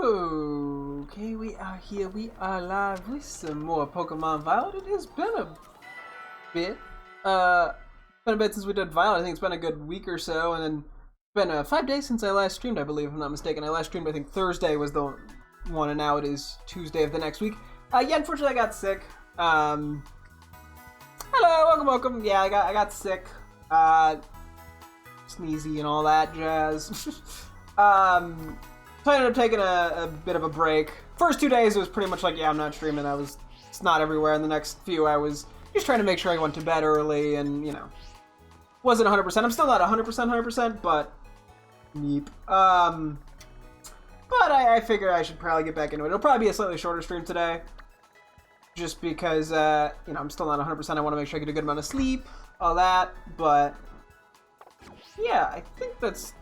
Okay, we are here. We are live with some more Pokemon Violet. It has been a bit. Been a bit since we did Violet. I think it's been a good week or so, and then it's been 5 days since I last streamed, I believe, if I'm not mistaken. I last streamed, I think Thursday was the one, and now it is Tuesday of the next week. Yeah, unfortunately, I got sick. Hello, welcome. Yeah, I got sick. Sneezy and all that jazz. So I ended up taking a bit of a break. First 2 days, it was pretty much like, yeah, I'm not streaming. It's not everywhere. And the next few, I was just trying to make sure I went to bed early and, you know, wasn't 100%. I'm still not 100%, but neep. But I figure I should probably get back into it. It'll probably be a slightly shorter stream today. Just because, you know, I'm still not 100%. I want to make sure I get a good amount of sleep, all that. But, yeah, I think that's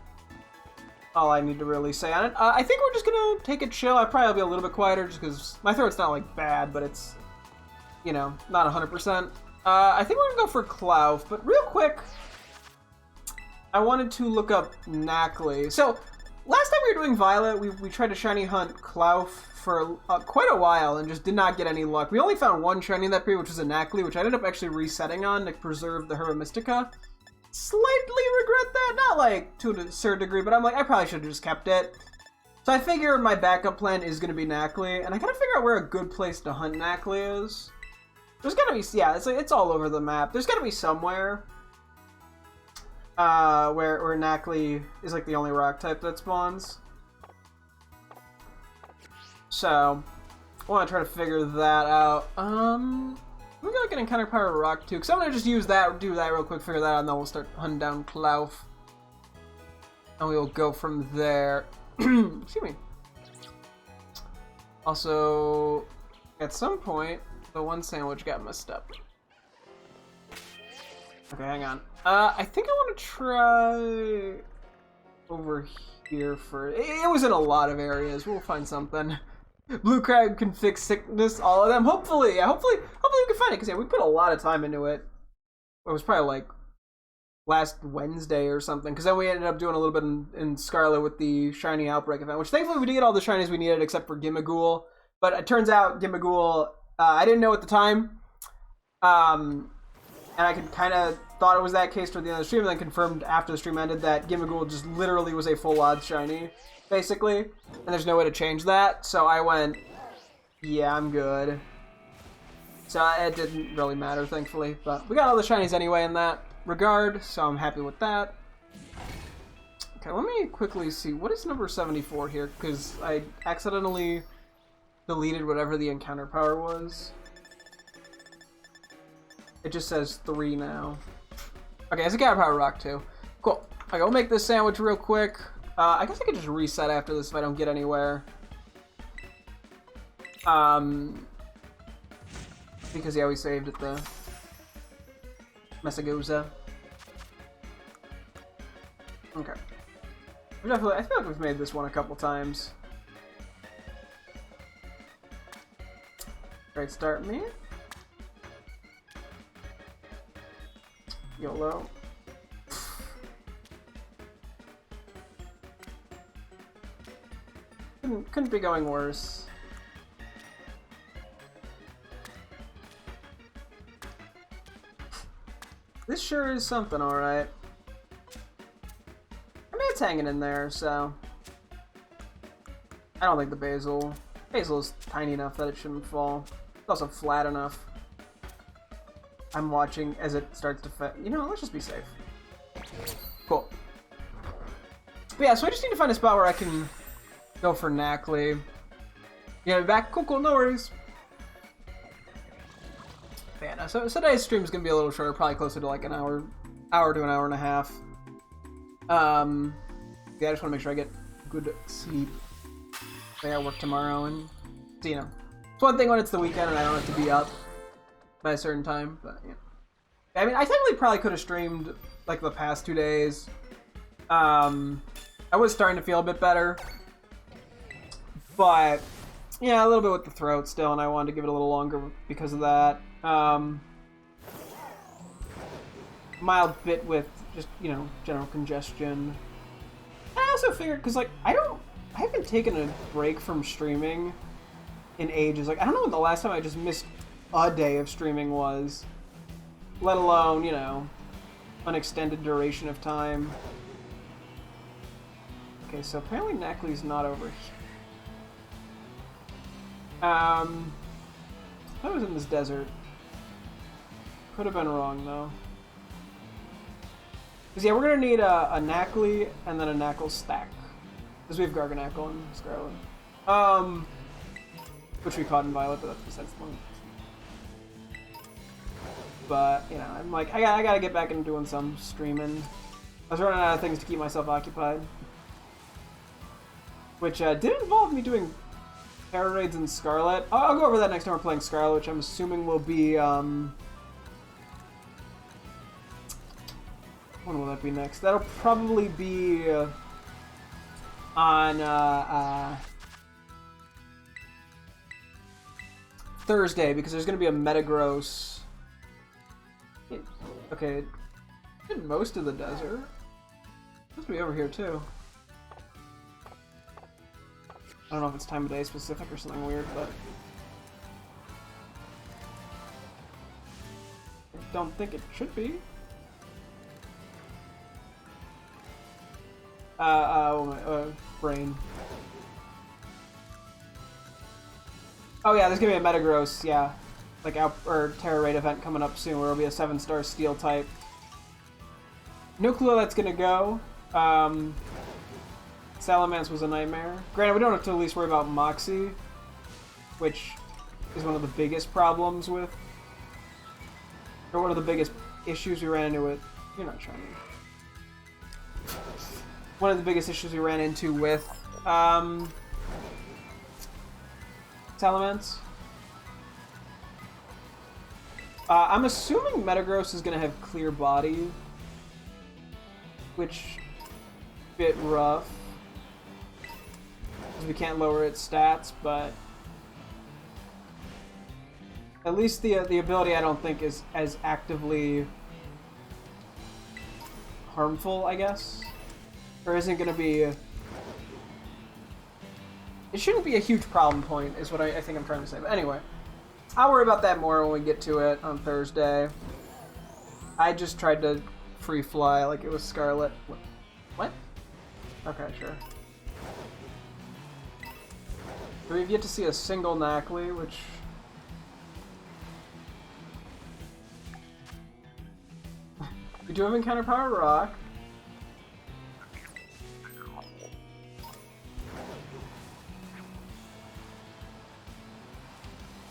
all I need to really say on it. I think we're just gonna take it chill. I'll probably be a little bit quieter just because my throat's not like bad, but it's, you know, not 100%. I think we're gonna go for Clouf, but real quick, I wanted to look up Knackley. So last time we were doing Violet, we tried to shiny hunt Clouf for quite a while and just did not get any luck. We only found one shiny in that period, which was a Knackley, which I ended up actually resetting on to preserve the Herba Mystica. Slightly regret that, not like to a certain degree, but I'm like, I probably should have just kept it. So I figure my backup plan is going to be Knackley, and I gotta figure out where a good place to hunt Knackley is. There's gotta be, yeah, it's all over the map. There's gotta be somewhere where Knackley is like the only rock type that spawns. So I want to try to figure that out. We're gonna get Encounter Power Rock too, because I'm gonna just use that, do that real quick, figure that out, and then we'll start hunting down Clouf. And we will go from there. Excuse me. Also, at some point, the one sandwich got messed up. Okay, hang on. I think I want to try over here for. It was in a lot of areas. We'll find something. Blue Crab can fix sickness, all of them. Hopefully, yeah, hopefully we can find it, because yeah, we put a lot of time into it. It was probably like last Wednesday or something, because then we ended up doing a little bit in Scarlet with the Shiny Outbreak event, which thankfully we did get all the shinies we needed except for Gimmighoul. But it turns out Gimmighoul, I didn't know at the time, and I kind of thought it was that case toward the end of the stream, and then confirmed after the stream ended that Gimmighoul just literally was a full odds shiny, basically, and there's no way to change that. So I went, yeah, I'm good. So it didn't really matter, thankfully, but we got all the shinies anyway in that regard, so I'm happy with that. Okay, let me quickly see, what is number 74 here, because I accidentally deleted whatever the encounter power was. It just says 3 now. Okay, it's a encounter power rock too. Cool. Okay, we'll make this sandwich real quick. I guess I could just reset after this if I don't get anywhere. Because yeah, we saved at the Messagoza. Okay. I feel like we've made this one a couple times. Great start, me. YOLO. Couldn't be going worse. This sure is something, alright. I mean, it's hanging in there, so I don't think the Basil is tiny enough that it shouldn't fall. It's also flat enough. I'm watching as it starts to fit. You know, let's just be safe. Cool. But yeah, so I just need to find a spot where I can go for Knackley. Yeah, back. Cool, no worries. Yeah, no, so today's stream is gonna be a little shorter, probably closer to like an hour to an hour and a half. Yeah, I just want to make sure I get good sleep. I gotta work tomorrow, and you know, it's one thing when it's the weekend and I don't have to be up by a certain time, but yeah. I mean, I technically probably could have streamed like the past 2 days. I was starting to feel a bit better, but yeah, a little bit with the throat still, and I wanted to give it a little longer because of that. Mild bit with just, you know, general congestion. I also figured, because like I don't I haven't taken a break from streaming in ages. Like, I don't know when the last time I just missed a day of streaming was. Let alone, you know, an extended duration of time. Okay, so apparently Nackley's not over here. I was in this desert. Could have been wrong, though. Because, yeah, we're going to need a Knackley and then a Knackle stack. Because we have Garganacl and Scarlet. Which we caught in Violet, but that's besides the point. But, you know, I'm like, I gotta get back into doing some streaming. I was running out of things to keep myself occupied. Which did involve me doing Terror Raids in Scarlet. I'll go over that next time we're playing Scarlet, which I'm assuming will be, when will that be next? That'll probably be on Thursday, because there's going to be a Metagross. Okay, did most of the desert. Supposed to be over here too. I don't know if it's time of day specific or something weird, but I don't think it should be. Brain. Oh yeah, there's gonna be a Metagross, yeah. Like, or Terror Raid event coming up soon where it'll be a 7-star Steel type. No clue how that's gonna go. Salamence was a nightmare. Granted, we don't have to at least worry about Moxie, which is one of the biggest problems with, or one of the biggest issues we ran into with, you're not trying to, one of the biggest issues we ran into with, Salamence. I'm assuming Metagross is going to have Clear Body, which is a bit rough, because we can't lower its stats, but at least the ability I don't think is as actively harmful, I guess, or isn't going to be. It shouldn't be a huge problem point, is what I think I'm trying to say. But anyway, I'll worry about that more when we get to it on Thursday. I just tried to free fly like it was Scarlet. What? Okay, sure. So we've yet to see a single Knackley, which... we do have Encounter Power Rock.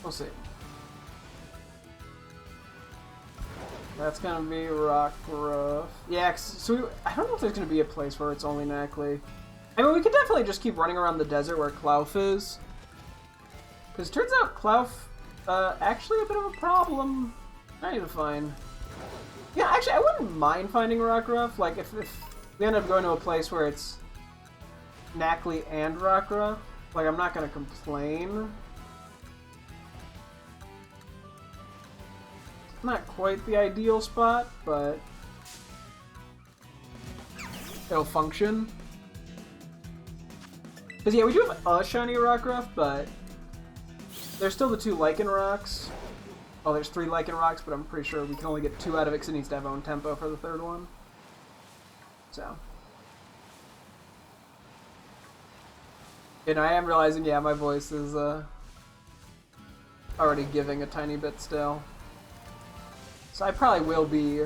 We'll see. That's gonna be Rockruff. Yeah, so I don't know if there's gonna be a place where it's only Knackley. I mean, we could definitely just keep running around the desert where Klawf is. Because it turns out Klawf, actually a bit of a problem. I need to find. Yeah, actually, I wouldn't mind finding Rockruff. Like, if we end up going to a place where it's Knackley and Rockruff, like, I'm not gonna complain. Not quite the ideal spot, but it'll function. Because, yeah, we do have a shiny Rockruff, but there's still the 2 Lichen Rocks. Oh, there's 3 Lichen Rocks, but I'm pretty sure we can only get 2 out of it because it needs to have own tempo for the 3rd one. So. And I am realizing, yeah, my voice is already giving a tiny bit still. So I probably will be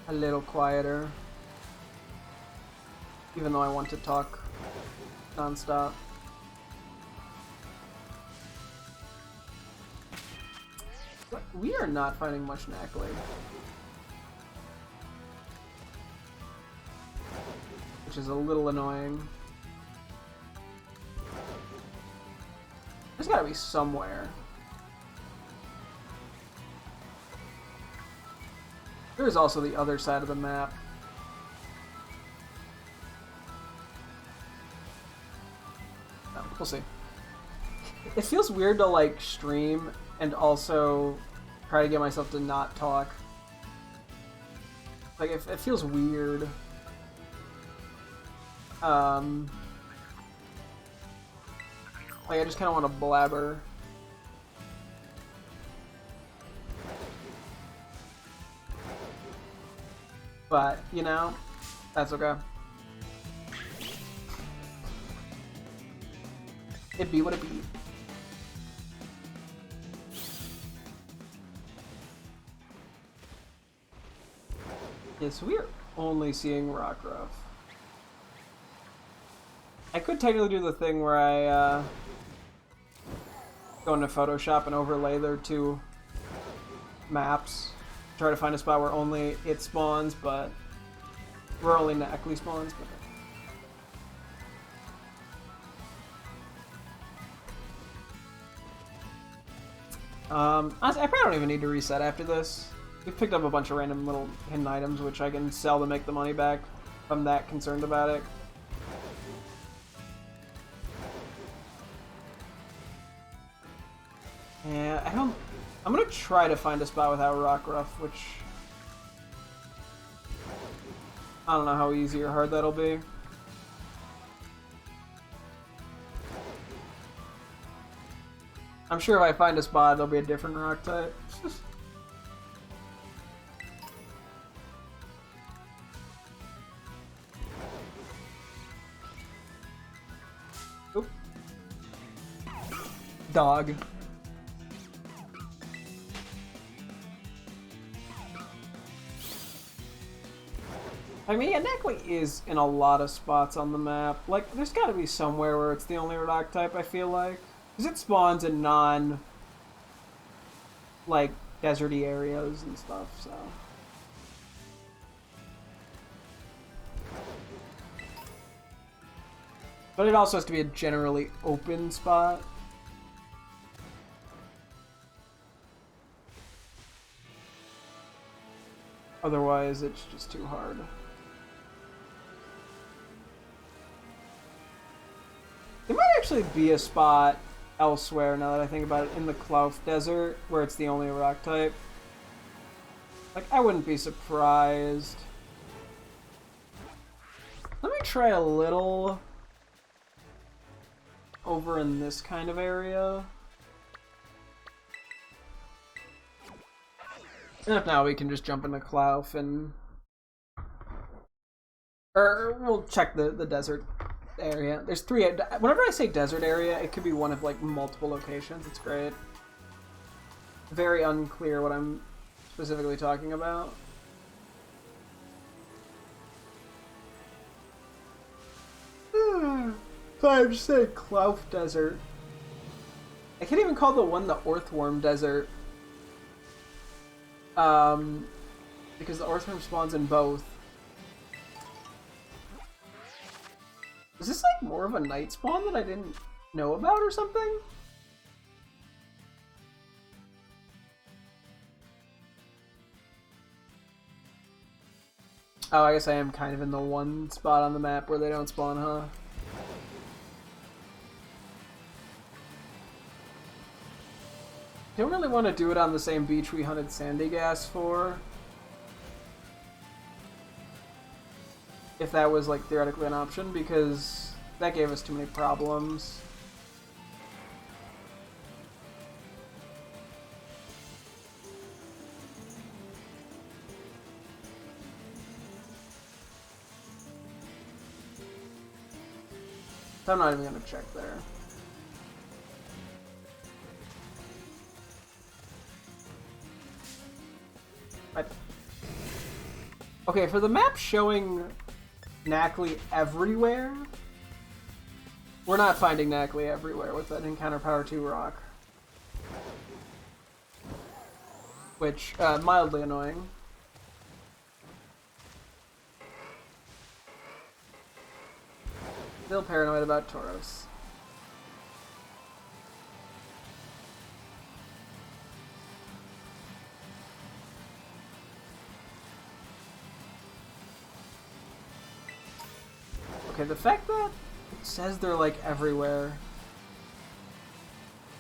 a little quieter, even though I want to talk non-stop. But we are not finding much Knackley. Which is a little annoying. There's gotta be somewhere. There's also the other side of the map. Oh, we'll see. It feels weird to, like, stream and also try to get myself to not talk. Like, it feels weird. Like, I just kind of want to blabber. But, you know, that's okay. It be what it be. Yes, we're only seeing Rockruff. I could technically do the thing where I go into Photoshop and overlay their two maps. Try to find a spot where only it spawns, but where only Nacli spawns. Honestly, I probably don't even need to reset after this. We've picked up a bunch of random little hidden items, which I can sell to make the money back if I'm that concerned about it. Yeah, I'm gonna try to find a spot without Rockruff, which I don't know how easy or hard that'll be. I'm sure if I find a spot, there'll be a different rock type. Oop. Dog. I mean, yeah, Nacli is in a lot of spots on the map. Like, there's gotta be somewhere where it's the only rock type, I feel like. Because it spawns in like, deserty areas and stuff, so. But it also has to be a generally open spot. Otherwise, it's just too hard. There might actually be a spot elsewhere, now that I think about it, in the Clouf Desert, where it's the only rock type. Like, I wouldn't be surprised. Let me try a little over in this kind of area. And if now we can just jump into Clouf and... Or we'll check the desert area. There's three. Whenever I say desert area, it could be one of like multiple locations. It's great. Very unclear what I'm specifically talking about. So I just say Clouf Desert. I can't even call the one the Orthworm Desert. Because the Orthworm spawns in both. Is this like more of a night spawn that I didn't know about or something? Oh, I guess I am kind of in the one spot on the map where they don't spawn, huh? Don't really want to do it on the same beach we hunted Sandygas for. If that was like theoretically an option, because that gave us too many problems. So I'm not even gonna check there. Okay, for the map showing Nacli everywhere, we're not finding Nacli everywhere with an Encounter Power 2 rock. Which, mildly annoying. Still paranoid about Tauros. Okay, the fact that it says they're like everywhere,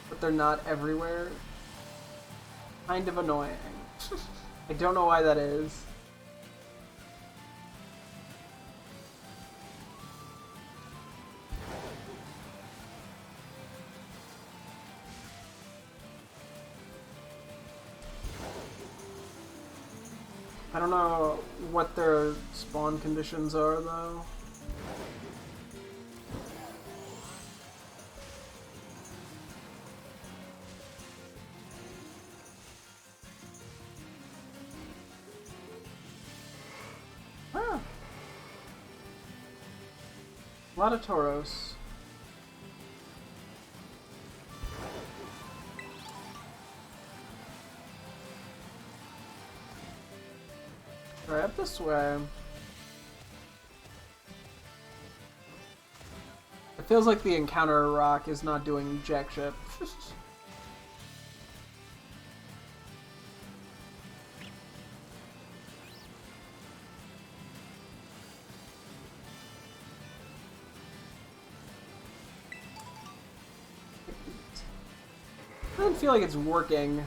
but they're not everywhere, kind of annoying. I don't know why that is. I don't know what their spawn conditions are, though. Ah. A lot of Tauros. Right up this way. It feels like the encounter rock is not doing jack shit. I don't feel like it's working.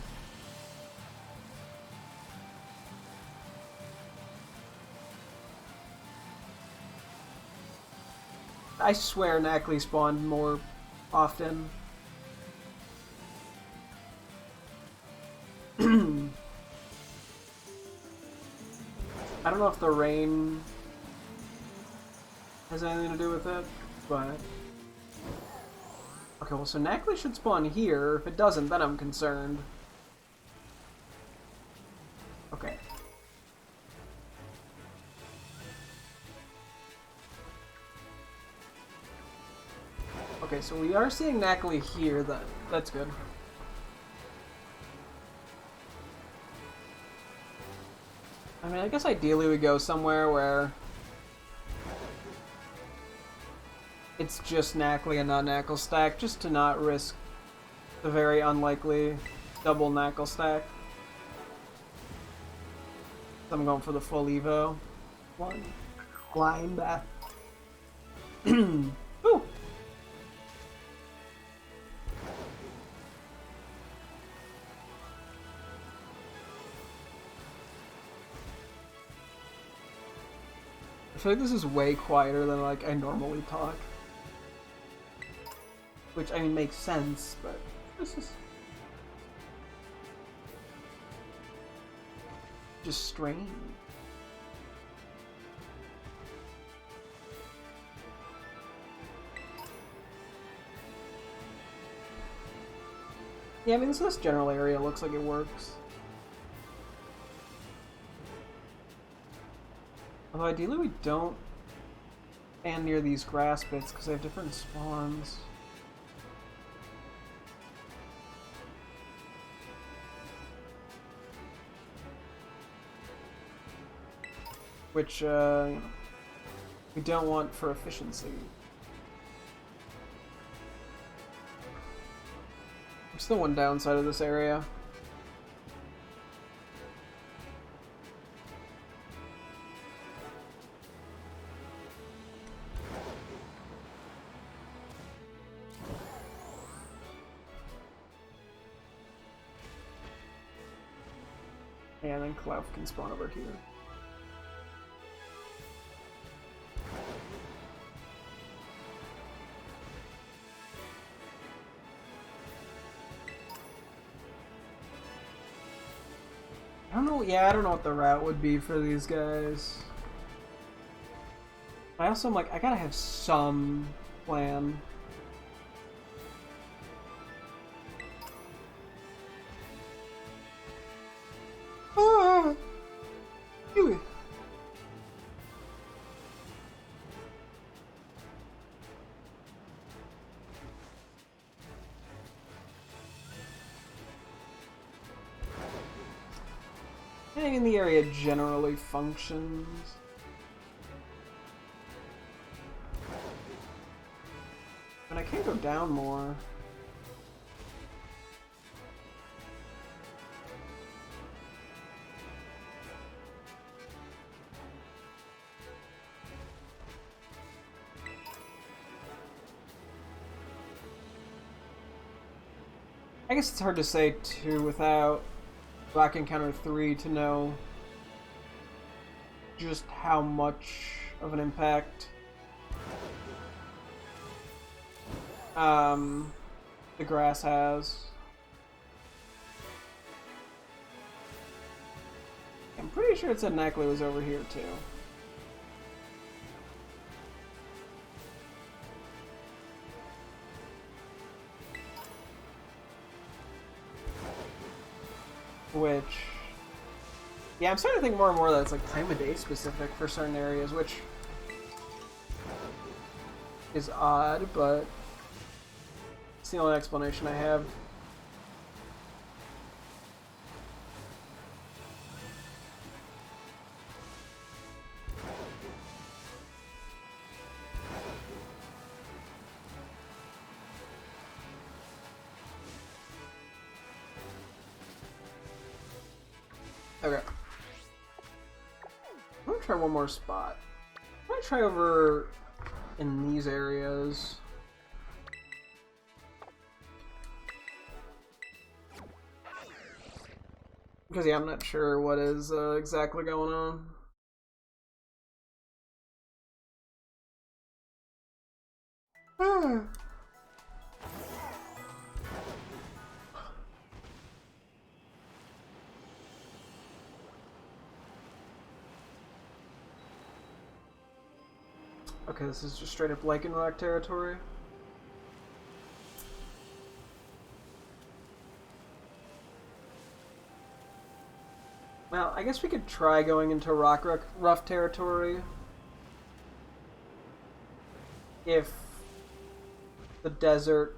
I swear Nacli spawned more often. I don't know if the rain has anything to do with it, but... Okay, well, so Nacli should spawn here. If it doesn't, then I'm concerned. Okay. Okay, so we are seeing Nacli here, then. That's good. I mean, I guess ideally we go somewhere where it's just Nacli and not Knuckle stack, just to not risk the very unlikely double Knuckle stack. So I'm going for the full Evo. One. Blind back. Ooh! I feel like this is way quieter than like I normally talk. Which, I mean, makes sense, but this is just strange. Yeah, I mean, so this general area looks like it works. Although ideally we don't stand near these grass bits because they have different spawns. Which, we don't want for efficiency. What's the one downside of this area? And then Clouf can spawn over here. I don't know, yeah, I don't know what the route would be for these guys. I also am like, I gotta have some plan. Ah! Ew. Anything in the area generally functions. And I can go down more. I guess it's hard to say too without Black Encounter 3 to know just how much of an impact the grass has. I'm pretty sure it said Neckley was over here too. Which, yeah, I'm starting to think more and more that it's like time of day specific for certain areas, which is odd, but it's the only explanation I have. Okay. I'm gonna try one more spot. I'm gonna try over in these areas. Because, yeah, I'm not sure what is exactly going on. Okay, this is just straight up Lycanroc territory. Well, I guess we could try going into rough territory. If the desert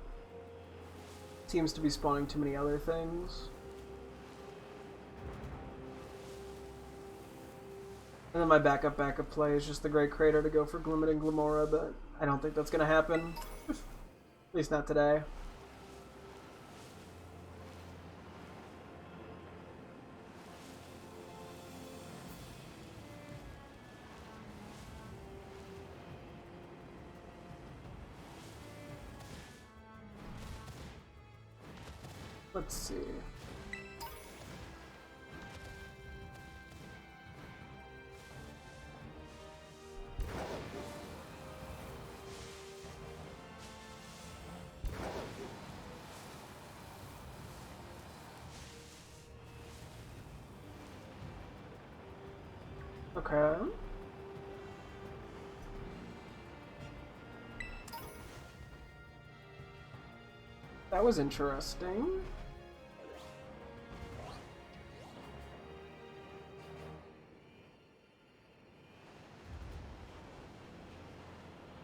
seems to be spawning too many other things. And then my backup play is just the Great Crater to go for Gloomit and Glamora, but I don't think that's going to happen. At least not today. Let's see. Okay. That was interesting.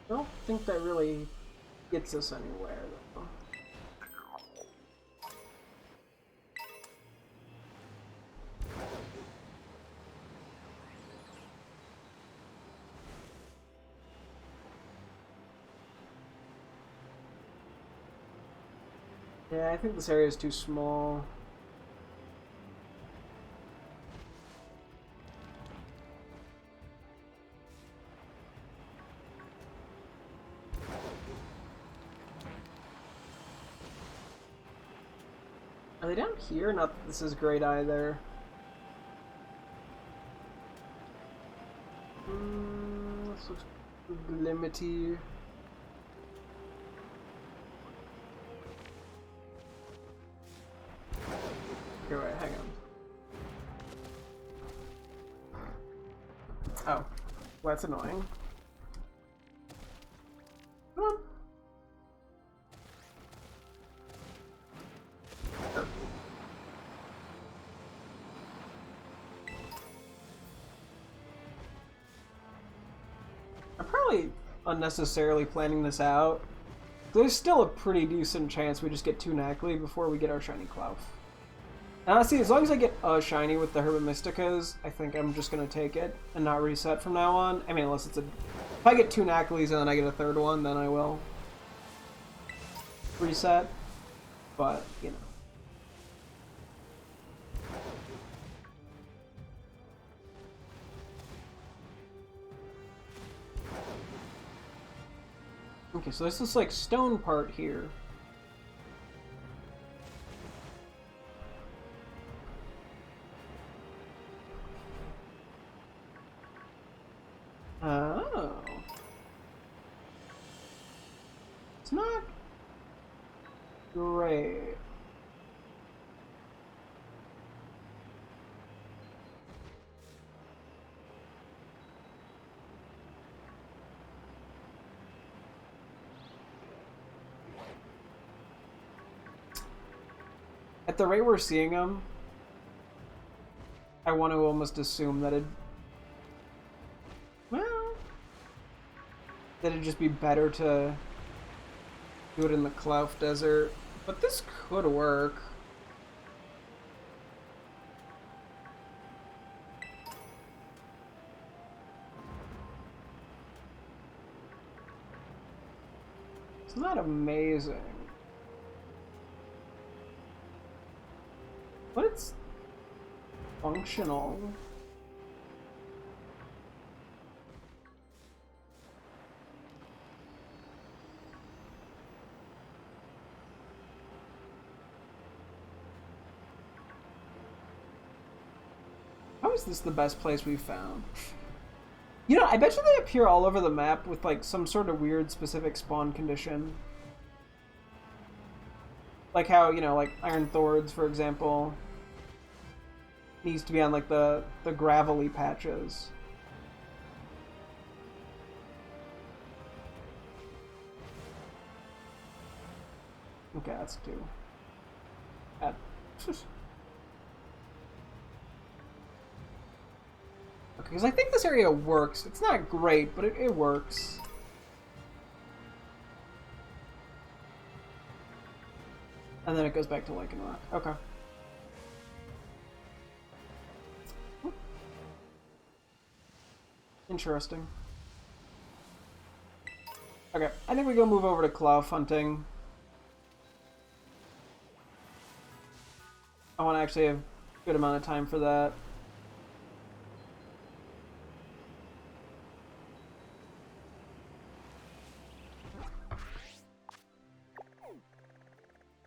I don't think that really gets us anywhere, though. Yeah, I think this area is too small. Are they down here? Not that this is great either. This looks limity. Okay, wait, hang on. Oh, well, that's annoying. Come on. I'm probably unnecessarily planning this out. There's still a pretty decent chance we just get 2 Nacli before we get our shiny Clough. And honestly, as long as I get a shiny with the Herba Mysticas, I think I'm just gonna take it and not reset from now on. I mean, unless it's a... If I get 2 Naclis and then I get a 3rd one, then I will reset. But, you know. Okay, so there's this, like, stone part here. Oh. It's not great. At the rate we're seeing them, I want to almost assume that it'd just be better to do it in the Clough Desert. But this could work. It's not amazing. But it's functional. How is this the best place we've found? You know, I bet you they appear all over the map with like some sort of weird specific spawn condition. Like how, you know, like Iron Thorns, for example, needs to be on like the gravelly patches. Okay, that's 2. That. Okay, because I think this area works. It's not great, but it works. And then it goes back to Lichen Rock. Okay. Interesting. Okay, I think we go move over to Clough hunting. I want to actually have a good amount of time for that.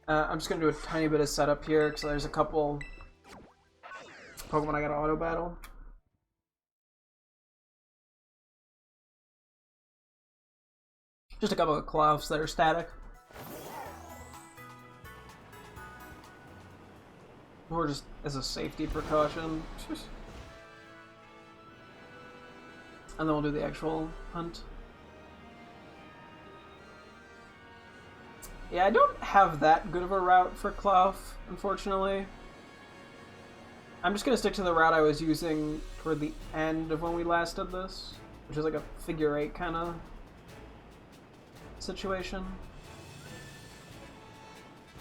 I'm just going to do a tiny bit of setup here, because there's a couple Pokemon I got to auto battle. Just a couple of Cloughs that are static. Or just as a safety precaution. And then we'll do the actual hunt. Yeah, I don't have that good of a route for Clough, unfortunately. I'm just going to stick to the route I was using toward the end of when we last did this, which is like a figure 8 kind of situation.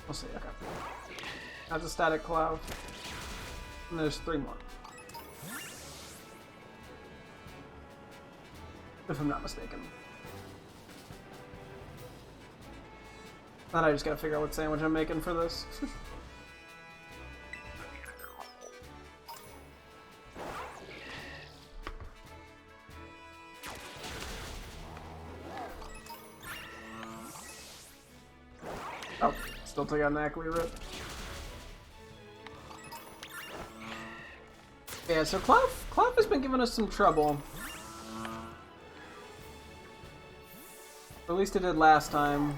We'll see, okay. That's a static Clough. And there's 3 more. If I'm not mistaken. Then I just gotta figure out what sandwich I'm making for this. Oh, still took out an Ackley Rip. Yeah, so Clough has been giving us some trouble. Or at least it did last time.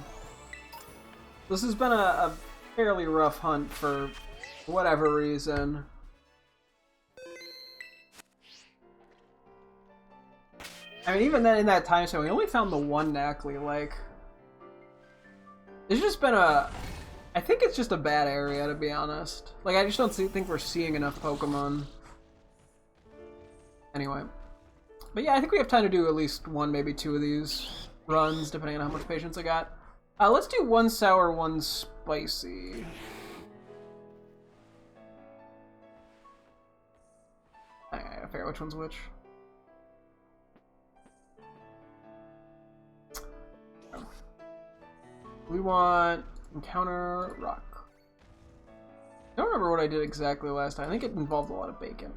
This has been a fairly rough hunt for whatever reason. I mean, even then in that time span, we only found the 1 Ackley. Like, it's just been a... I think it's just a bad area, to be honest. Like, I just don't think we're seeing enough Pokemon. Anyway. But yeah, I think we have time to do at least 1, maybe 2 of these runs, depending on how much patience I got. Let's do 1 sour, 1 spicy. I gotta figure out which one's which. We want encounter rock. I don't remember what I did exactly last time. I think it involved a lot of bacon.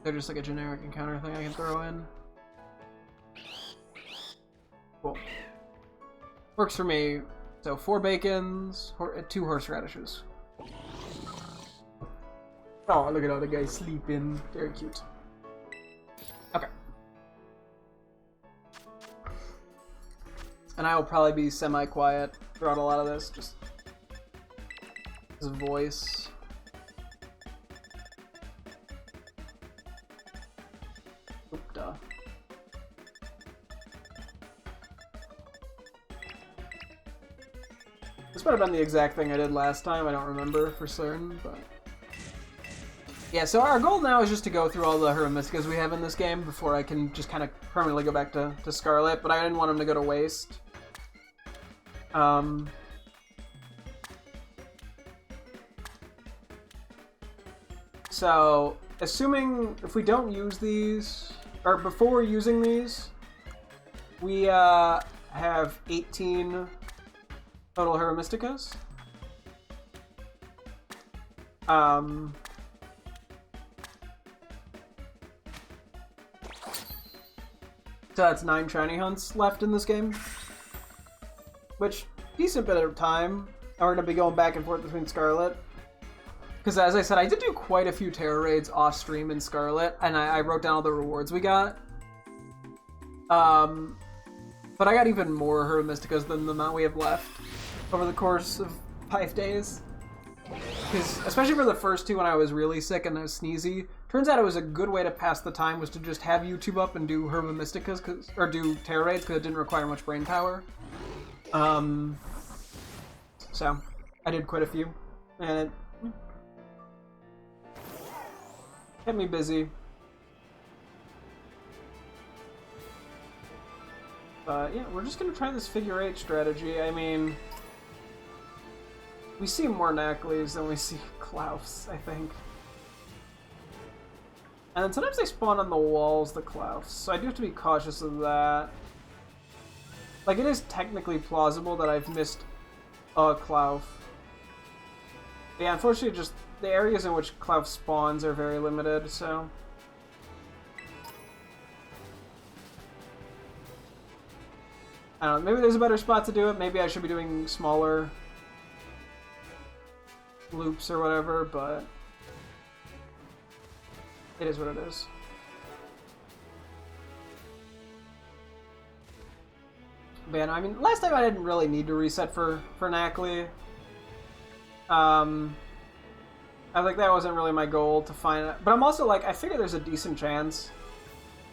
They're just like a generic encounter thing I can throw in. Cool. Works for me. So 4 bacons, 2 horseradishes. Oh, look at all the guys sleeping. Very cute. Okay. And I will probably be semi-quiet throughout a lot of this. Just his voice. Duh. This might have been the exact thing I did last time. I don't remember for certain, but... Yeah, so our goal now is just to go through all the Hermamysticas we have in this game before I can just kind of permanently go back to Scarlet, but I didn't want them to go to waste. So, assuming if we don't use these, or before using these, we have 18 total Hermamysticas. So that's 9 shiny hunts left in this game, which decent bit of time. And we're gonna be going back and forth between Scarlet, because as I said, I did do quite a few Terra raids off stream in Scarlet, and I wrote down all the rewards we got. But I got even more Hermamysticas than the amount we have left over the course of 5 days. Because especially for the first 2 when I was really sick and I was sneezy, turns out it was a good way to pass the time was to just have YouTube up and do Hermamysticas, or do Terra raids, because it didn't require much brain power. So I did quite a few, and it kept me busy. But yeah, we're just gonna try this figure 8 strategy. I mean, we see more Nackleys than we see Klaus, I think. And then sometimes they spawn on the walls, the Klaus, so I do have to be cautious of that. Like, it is technically plausible that I've missed a Klaus. Yeah, unfortunately, just the areas in which Klaus spawns are very limited, so... I don't know, maybe there's a better spot to do it, maybe I should be doing smaller loops or whatever, but it is what it is. But yeah, no, I mean, last time I didn't really need to reset for Knackley. I think that wasn't really my goal to find it, but I'm also like, I figure there's a decent chance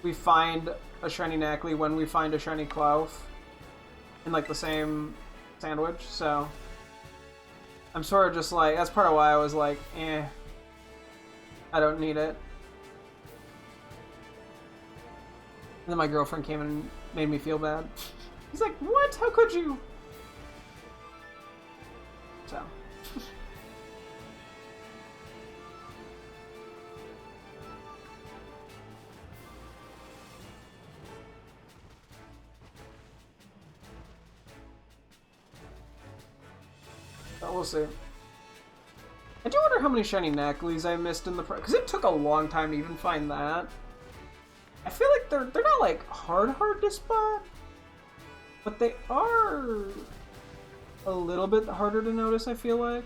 we find a shiny Knackley when we find a shiny Klaus in like the same sandwich, so I'm sort of just like, that's part of why I was like, I don't need it. And then my girlfriend came and made me feel bad. He's like, what? How could you? So. But we'll see. I do wonder how many shiny Nackleys I missed in the because it took a long time to even find that. I feel like they're not like hard to spot, but they are a little bit harder to notice, I feel like.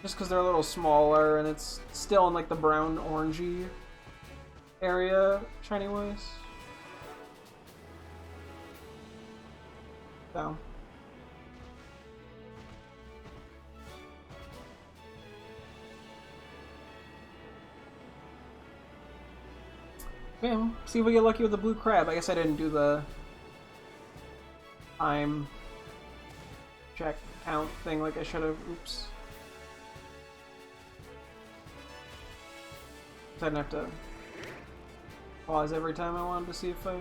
Just because they're a little smaller and it's still in like the brown orangey area shiny wise. So. Yeah, see if we get lucky with the blue crab. I guess I didn't do the time check count thing like I should have. Oops. I didn't have to pause every time I wanted to see if I...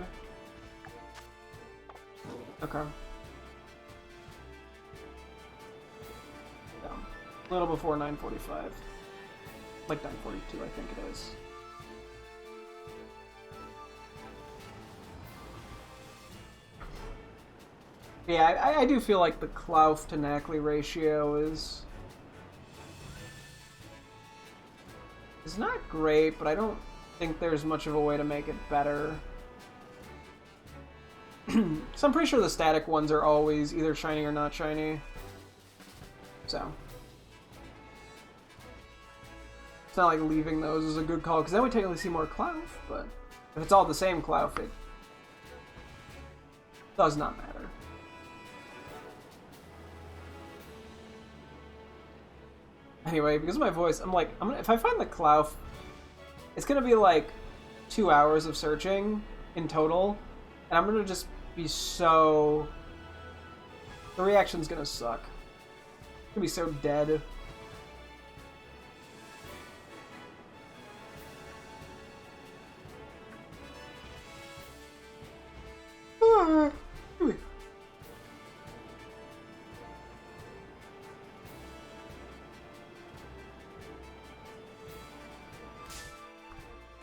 Okay. Yeah. A little before 9:45. Like 9:42, I think it is. Yeah, I do feel like the Klaus to Knackley ratio is not great, but I don't think there's much of a way to make it better. So I'm pretty sure the static ones are always either shiny or not shiny. So it's not like leaving those is a good call, because then we technically see more Klaus, but if it's all the same Klaus, it does not matter. Anyway, because of my voice, I'm like, if I find the Klaus It's gonna be like 2 hours of searching in total, and I'm gonna just be so... The reaction's gonna suck. It's gonna be so dead.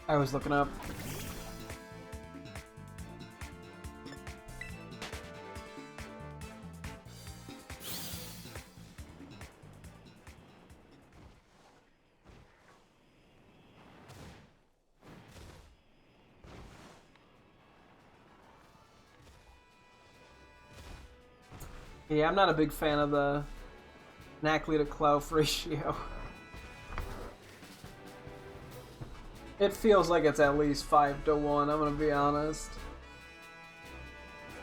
I was looking up. Yeah, I'm not a big fan of the Knackley to Clouf ratio. It feels like it's at least 5-1, I'm gonna be honest.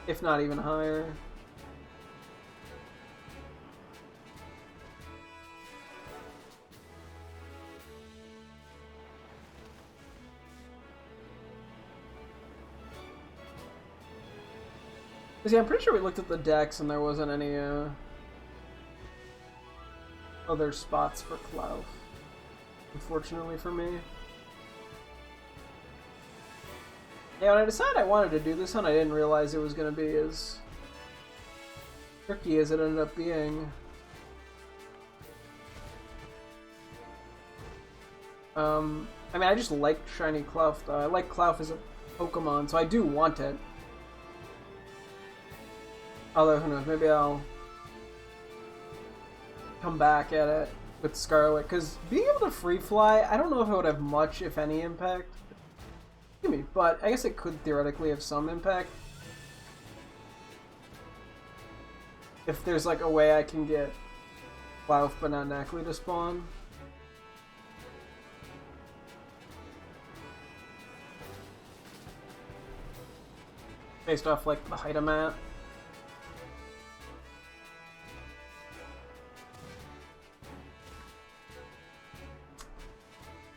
If not even higher. Cause yeah, I'm pretty sure we looked at the decks and there wasn't any other spots for Clouf. Unfortunately for me. Yeah, when I decided I wanted to do this one, I didn't realize it was going to be as tricky as it ended up being. I mean, I just like Shiny Clouf, though. I like Clouf as a Pokemon, so I do want it. Although, who knows, maybe I'll come back at it with Scarlet, because being able to free fly, I don't know if it would have much, if any, impact. Excuse me, but I guess it could theoretically have some impact. If there's like a way I can get Clouf but not Knackley to spawn. Based off like the height I'm at.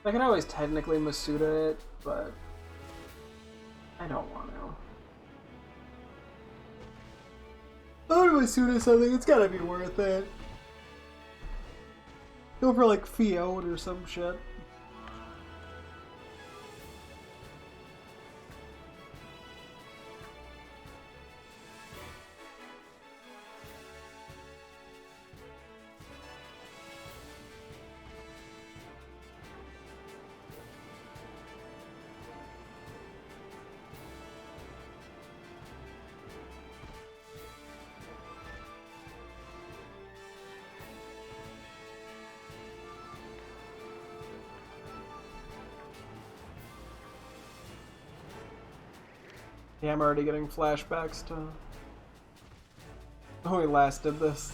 I can always technically Masuda it, but I don't want to. I want to Masuda something, it's gotta be worth it. Go for like Fiona or some shit. Yeah, I'm already getting flashbacks to when we last did this.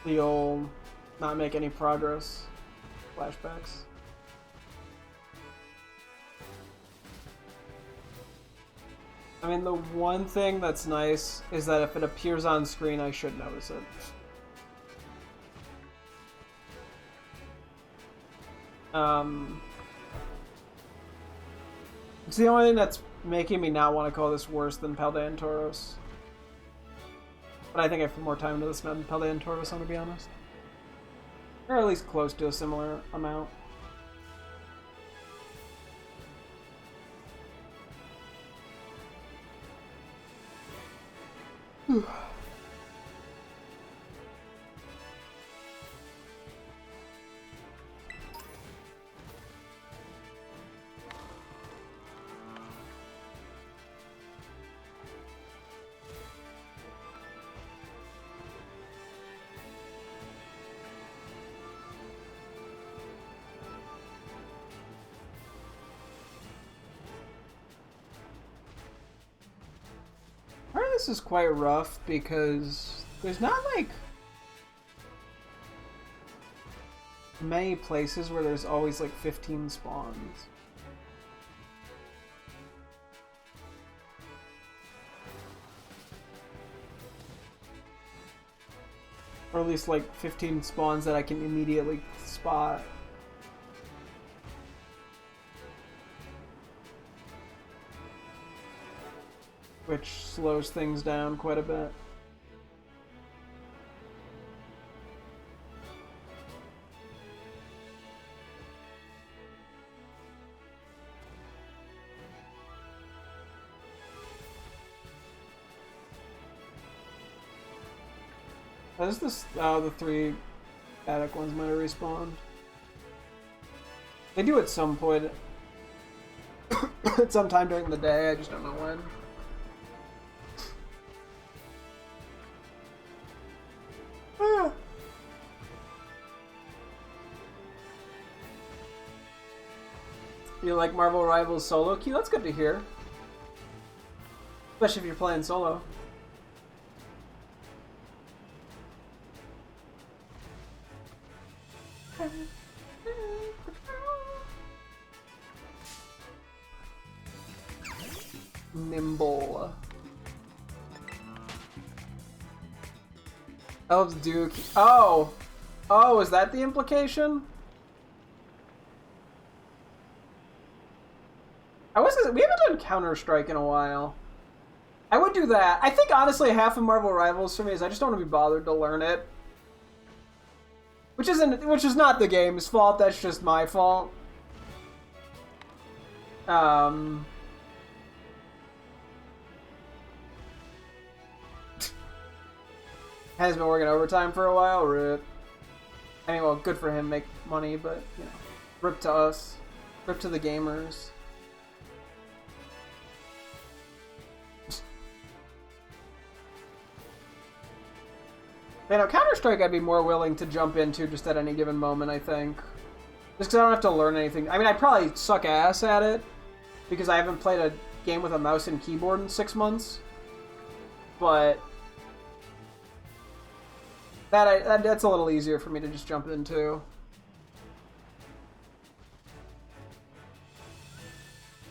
The old not make any progress flashbacks. I mean, the one thing that's nice is that if it appears on screen, I should notice it. It's the only thing that's making me not want to call this worse than Paldean Tauros. But I think I put more time into this than Paldean Tauros, I'm gonna be honest. Or at least close to a similar amount. Part of this is quite rough because there's not like many places where there's always like 15 spawns. Or at least like 15 spawns that I can immediately spot. Which slows things down quite a bit. Is this? Oh, the 3 attic ones might have respawned. They do at some point. At some time during the day, I just don't know when. Ah. You like Marvel Rivals solo queue? That's good to hear. Especially if you're playing solo. Nimble. Elves do. Oh! Oh, is that the implication? We haven't done Counter-Strike in a while. I would do that. I think honestly half of Marvel Rivals for me is I just don't want to be bothered to learn it. Which is not the game's fault, that's just my fault. Has been working overtime for a while, rip. I mean, well, good for him, make money, but, you know, rip to us. Rip to the gamers. You know, Counter-Strike I'd be more willing to jump into just at any given moment, I think. Just because I don't have to learn anything. I mean, I'd probably suck ass at it, because I haven't played a game with a mouse and keyboard in 6 months. But that's a little easier for me to just jump into.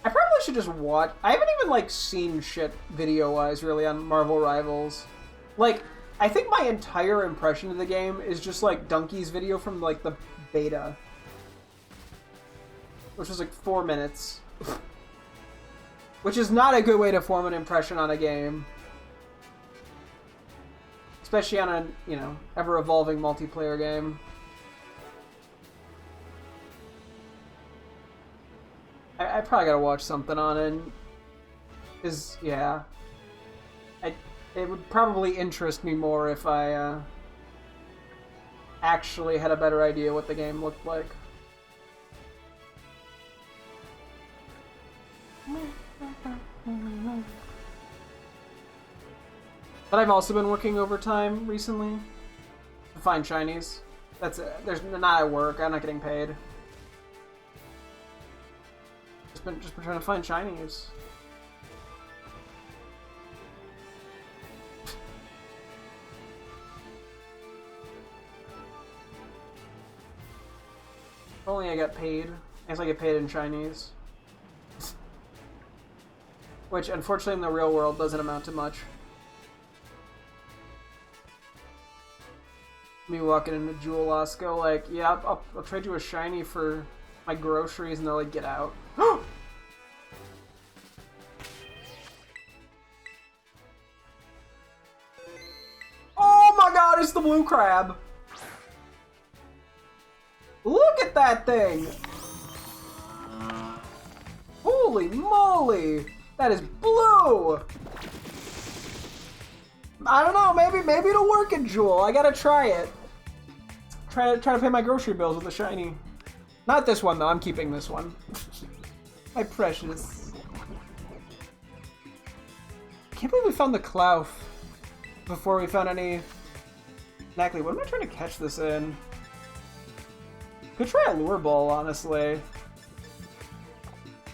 I probably should just watch. I haven't even, like, seen shit video-wise, really, on Marvel Rivals. Like, I think my entire impression of the game is just, like, Donkey's video from, like, the beta. Which was, like, 4 minutes. Which is not a good way to form an impression on a game. Especially on a, you know, ever-evolving multiplayer game. I probably gotta watch something on it. Is, yeah. It would probably interest me more if I actually had a better idea what the game looked like. But I've also been working overtime recently to find shinies. That's it. There's not at work. I'm not getting paid. Just been trying to find shinies. If only I got paid. I guess I get paid in Chinese. Which, unfortunately, in the real world doesn't amount to much. Me walking into Jewel Osco, like, yeah, I'll trade you a shiny for my groceries, and they're like, get out. Oh my god, it's the blue crab! Look at that thing! Holy moly! That is blue! I don't know, maybe it'll work in Jewel. I gotta try it. Try to pay my grocery bills with a shiny. Not this one though, I'm keeping this one. My precious. I can't believe we found the Klawf before we found any... Exactly, what am I trying to catch this in? Could try a lure ball, honestly.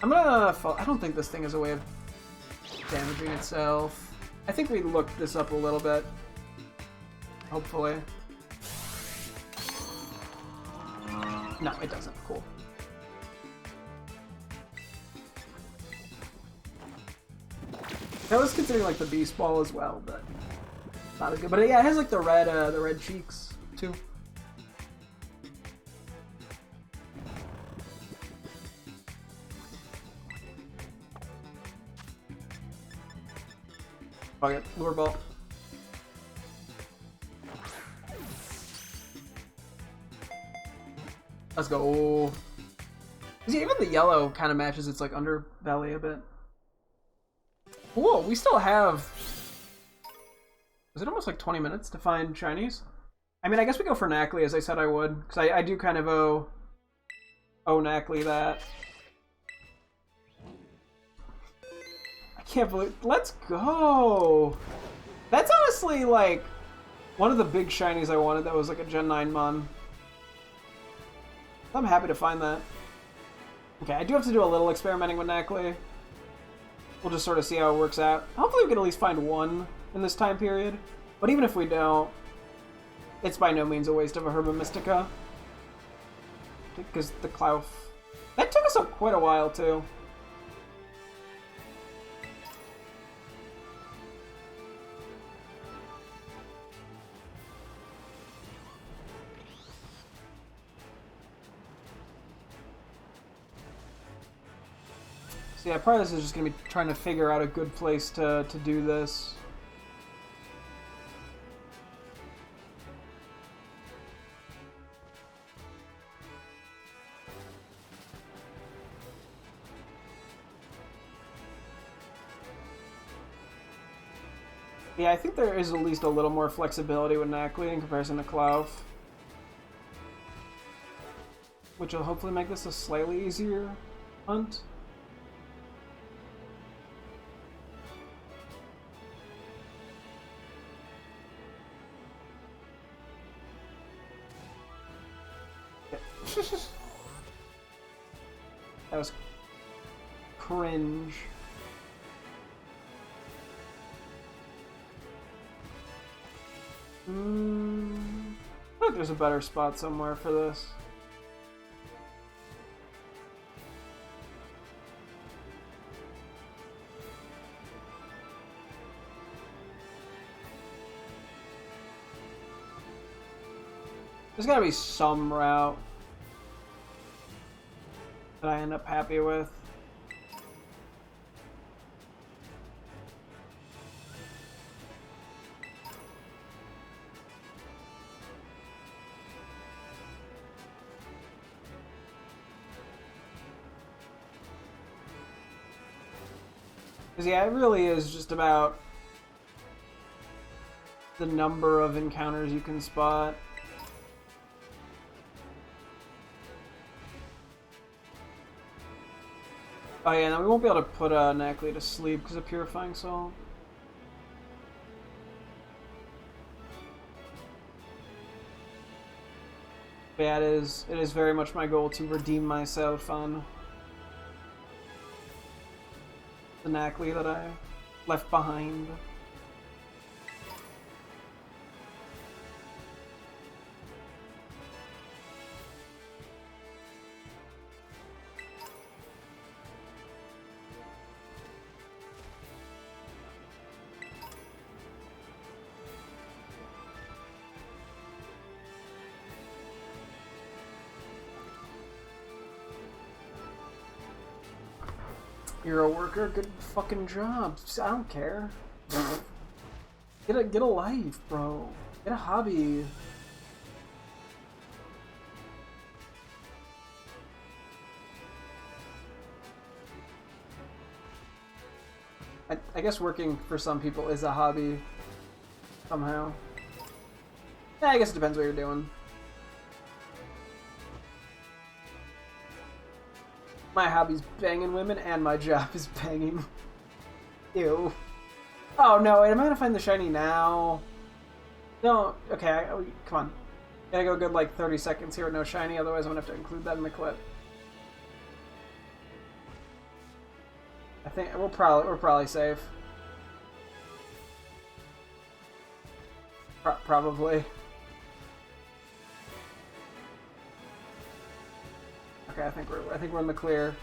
I'm gonna... I don't think this thing has a way of damaging itself. I think we looked this up a little bit. Hopefully. No, it doesn't. Cool. I was considering like the beast ball as well, but Not as good, but yeah, it has like the red cheeks too. Fuck it, lure ball. Let's go. See, even the yellow kind of matches its like underbelly a bit. Whoa, we still have. Is it almost like 20 minutes to find shinies? I mean, I guess we go for Nacli as I said I would, because I do kind of owe Nacli that. I can't believe. Let's go. That's honestly like one of the big shinies I wanted. That was like a Gen 9 Mon. I'm happy to find that. Okay, I do have to do a little experimenting with Nacli. We'll just sort of see how it works out. Hopefully we can at least find one in this time period. But even if we don't, it's by no means a waste of a Herba Mystica. Because the Klawf... That took us up quite a while, too. So yeah, part of this is just going to be trying to figure out a good place to do this. Yeah, I think there is at least a little more flexibility with Nacli in comparison to Klawf. Which will hopefully make this a slightly easier hunt. That was cringe. I think there's a better spot somewhere for this. There's gotta be some route that I end up happy with. Because yeah, it really is just about the number of encounters you can spot. Oh yeah, now we won't be able to put Nacli to sleep because of Purifying Salt. But yeah, it is very much my goal to redeem myself on the Nacli that I left behind. You're a worker, good fucking job. I don't care. Get a life, bro. Get a hobby. I guess working for some people is a hobby somehow. Yeah, I guess it depends what you're doing. My hobby's banging women, and my job is banging. Ew. Oh no, wait, am I gonna find the shiny now? No, okay, come on. Gotta go a good like 30 seconds here with no shiny, otherwise I'm gonna have to include that in the clip. I think we're probably safe. Probably. Okay, I think we're in the clear.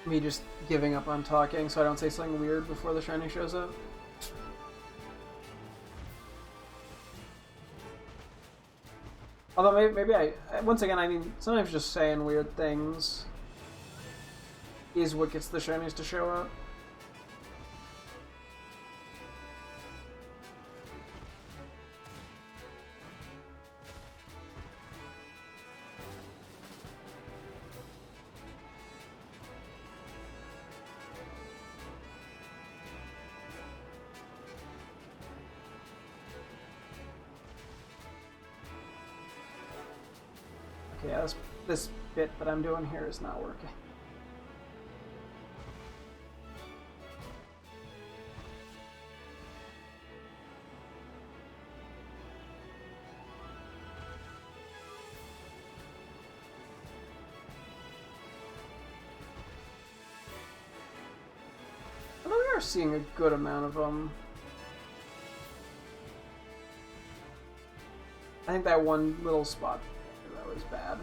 Me just giving up on talking so I don't say something weird before the shiny shows up. Although maybe once again, I mean, sometimes just saying weird things is what gets the shinies to show up. Yeah, this bit that I'm doing here is not working. Although we are seeing a good amount of them. I think that one little spot that was bad.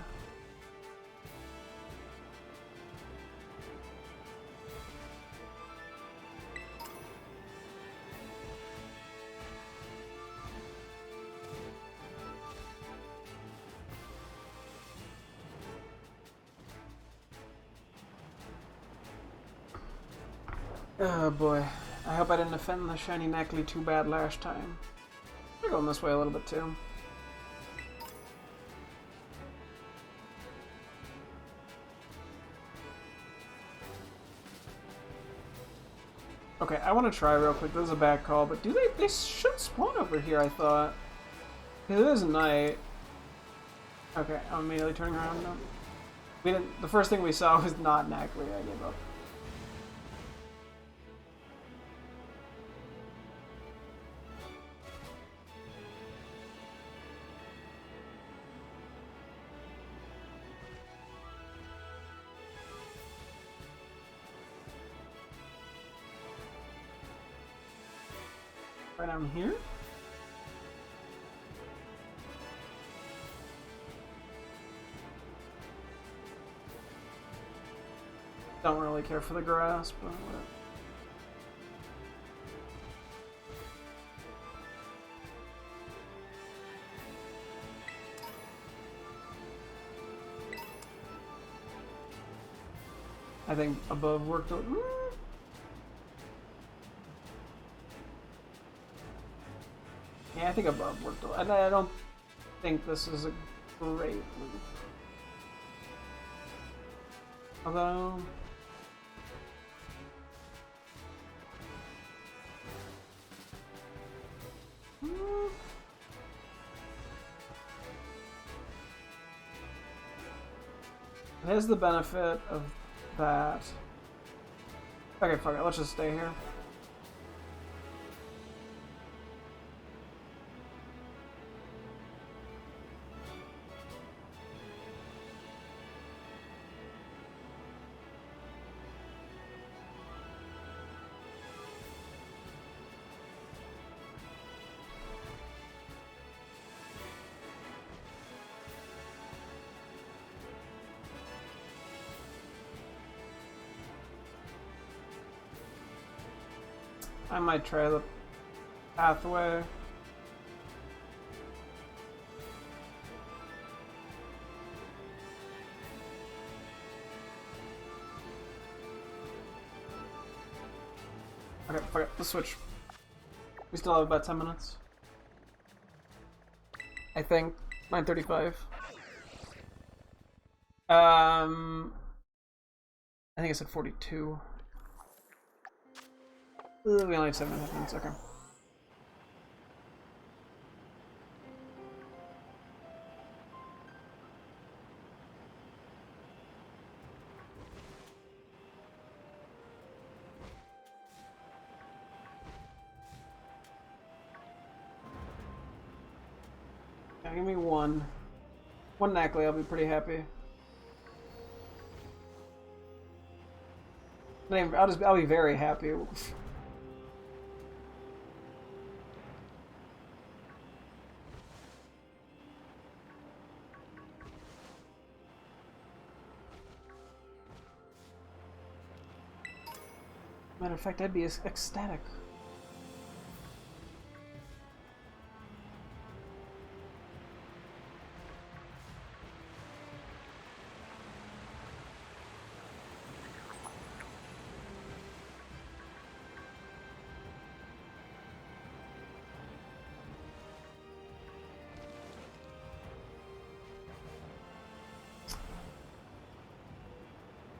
Oh boy. I hope I didn't offend the shiny Neckley too bad last time. We're going this way a little bit too. Okay, I want to try real quick. This is a bad call, but they should spawn over here, I thought. It is night. Okay, I'm immediately turning around now. We didn't. The first thing we saw was not Neckley. I gave up. Right down here? Don't really care for the grass, but whatever. I think above worked out. Yeah, I think above worked out. And I don't think this is a great loop. Although... it has the benefit of that. Okay, fuck it, let's just stay here. I might try the pathway. Okay, fuck it, let's switch. We still have about 10 minutes. I think. 9:35. I think I said 42. We only have 7.5 minutes, okay. Yeah, give me one. One Neckley, I'll be pretty happy. I'll be very happy. Matter of fact, I'd be ecstatic.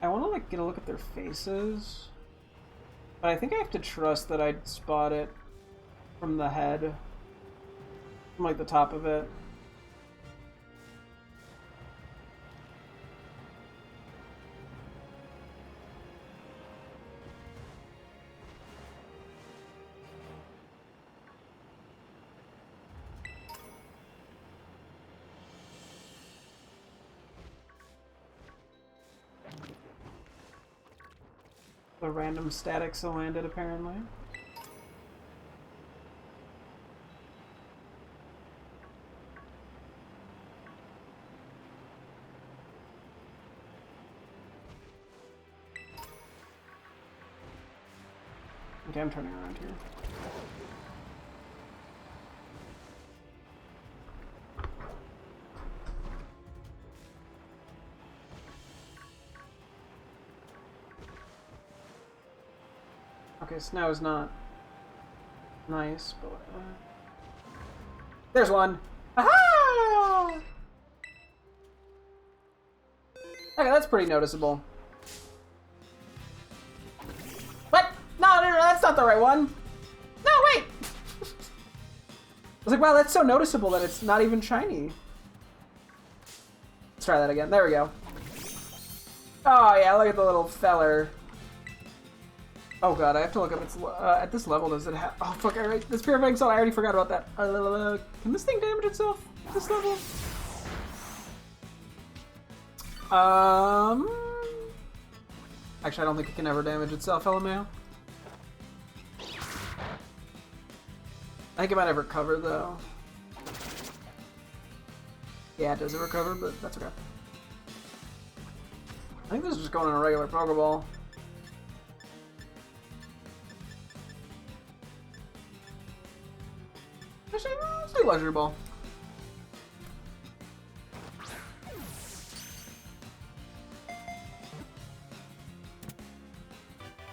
I want to like get a look at their faces, but I think I have to trust that I'd spot it from the head, from like the top of it. The random statics landed, apparently. Okay, I'm turning around here. Okay, snow is not nice, but whatever. There's one! Aha! Okay, that's pretty noticeable. What? No, that's not the right one! No, wait! I was like, wow, that's so noticeable that it's not even shiny. Let's try that again. There we go. Oh, yeah, look at the little feller. Oh god, I have to look up its, at this level does it have, oh fuck, this purifying salt, I already forgot about that. Can this thing damage itself at this level? Actually I don't think it can ever damage itself, LMAO. I think it might have recovered though. Yeah, it doesn't recover, but that's okay. I think this is just going in a regular Pokeball. Let's do Luxury Ball.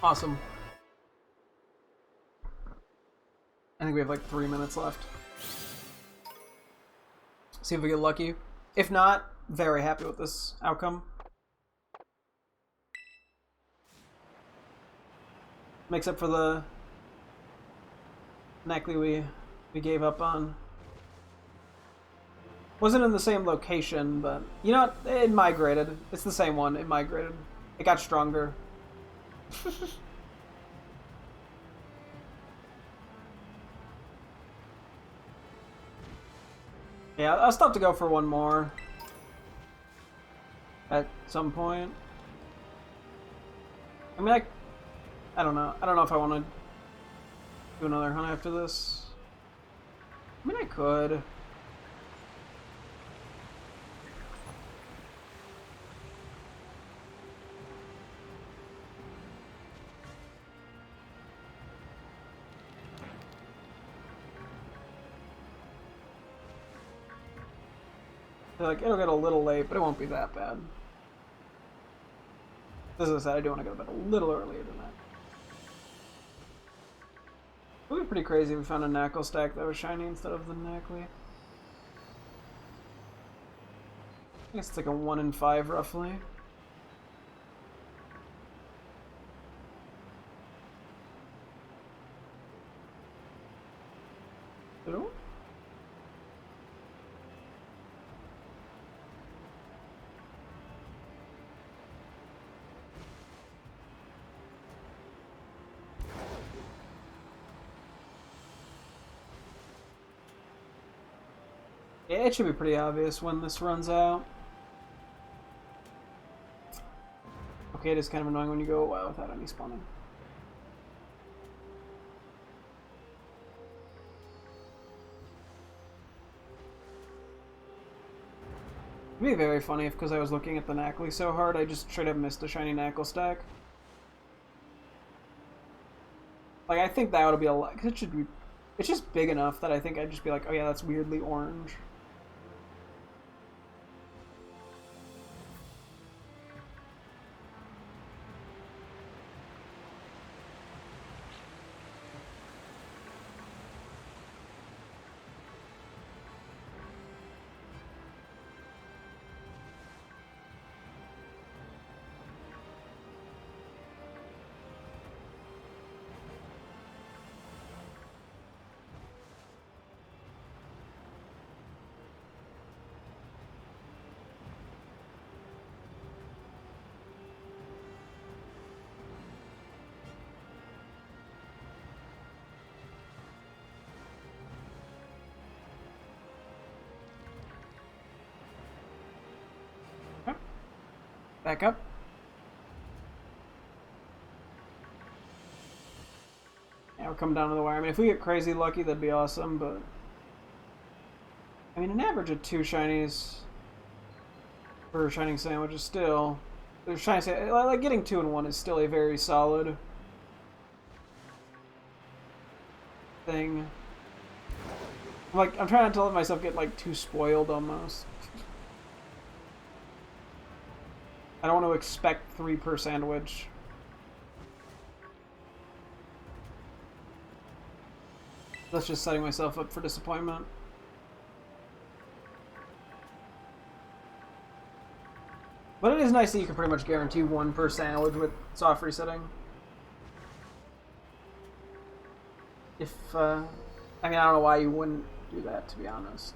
Awesome. I think we have like 3 minutes left. See if we get lucky. If not, very happy with this outcome. Makes up for the Neckley we gave up on. Wasn't in the same location, but you know what? It migrated. It's the same one. It migrated. It got stronger. Yeah, I'll stop to go for one more at some point. I mean, I don't know. I don't know if I want to do another hunt after this. I mean, I could. Like, it'll get a little late, but it won't be that bad. As I said, I do want to go to bed a little earlier than that. It would be pretty crazy if we found a Knackle stack that was shiny instead of the Knackley. I guess it's like a 1 in 5 roughly. Hello? Yeah, it should be pretty obvious when this runs out. Okay, it is kind of annoying when you go a while without any spawning. It'd be very funny if, because I was looking at the Knackley so hard, I just straight up missed a shiny Knackle stack. Like, I think that ought to be a lot, because it should be, it's just big enough that I think I'd just be like, oh yeah, that's weirdly orange. Back up. Yeah, we'll come down to the wire. I mean, if we get crazy lucky, that'd be awesome, but... I mean, an average of 2 shinies for a shining sandwich is still... There's shiny like, getting 2 in 1 is still a very solid thing. I'm trying not to let myself get, like, too spoiled, almost. I don't want to expect 3 per sandwich. That's just setting myself up for disappointment. But it is nice that you can pretty much guarantee 1 per sandwich with soft resetting. If, I mean, I don't know why you wouldn't do that, to be honest.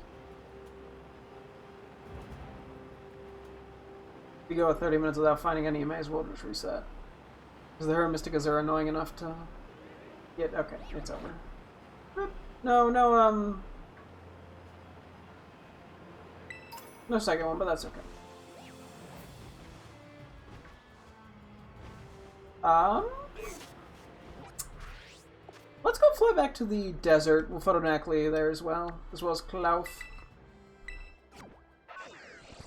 If you go 30 minutes without finding any, you may as well just reset. Because the Hero Mysticas are annoying enough to get... Okay, it's over. No, no second one, but that's okay. Let's go fly back to the desert. We'll photo Nackley there as well as Klauf.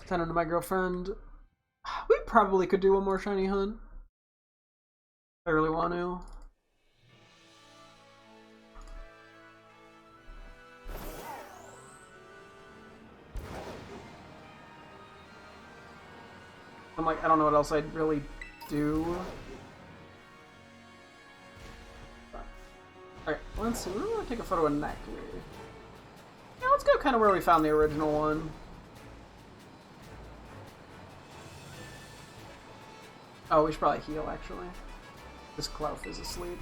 Send him to my girlfriend. We probably could do one more shiny hunt. I really want to. I'm like, I don't know what else I'd really do. Alright, let's see. We're gonna take a photo of Nackley. Yeah, let's go kind of where we found the original one. Oh, we should probably heal, actually. This Klauf is asleep.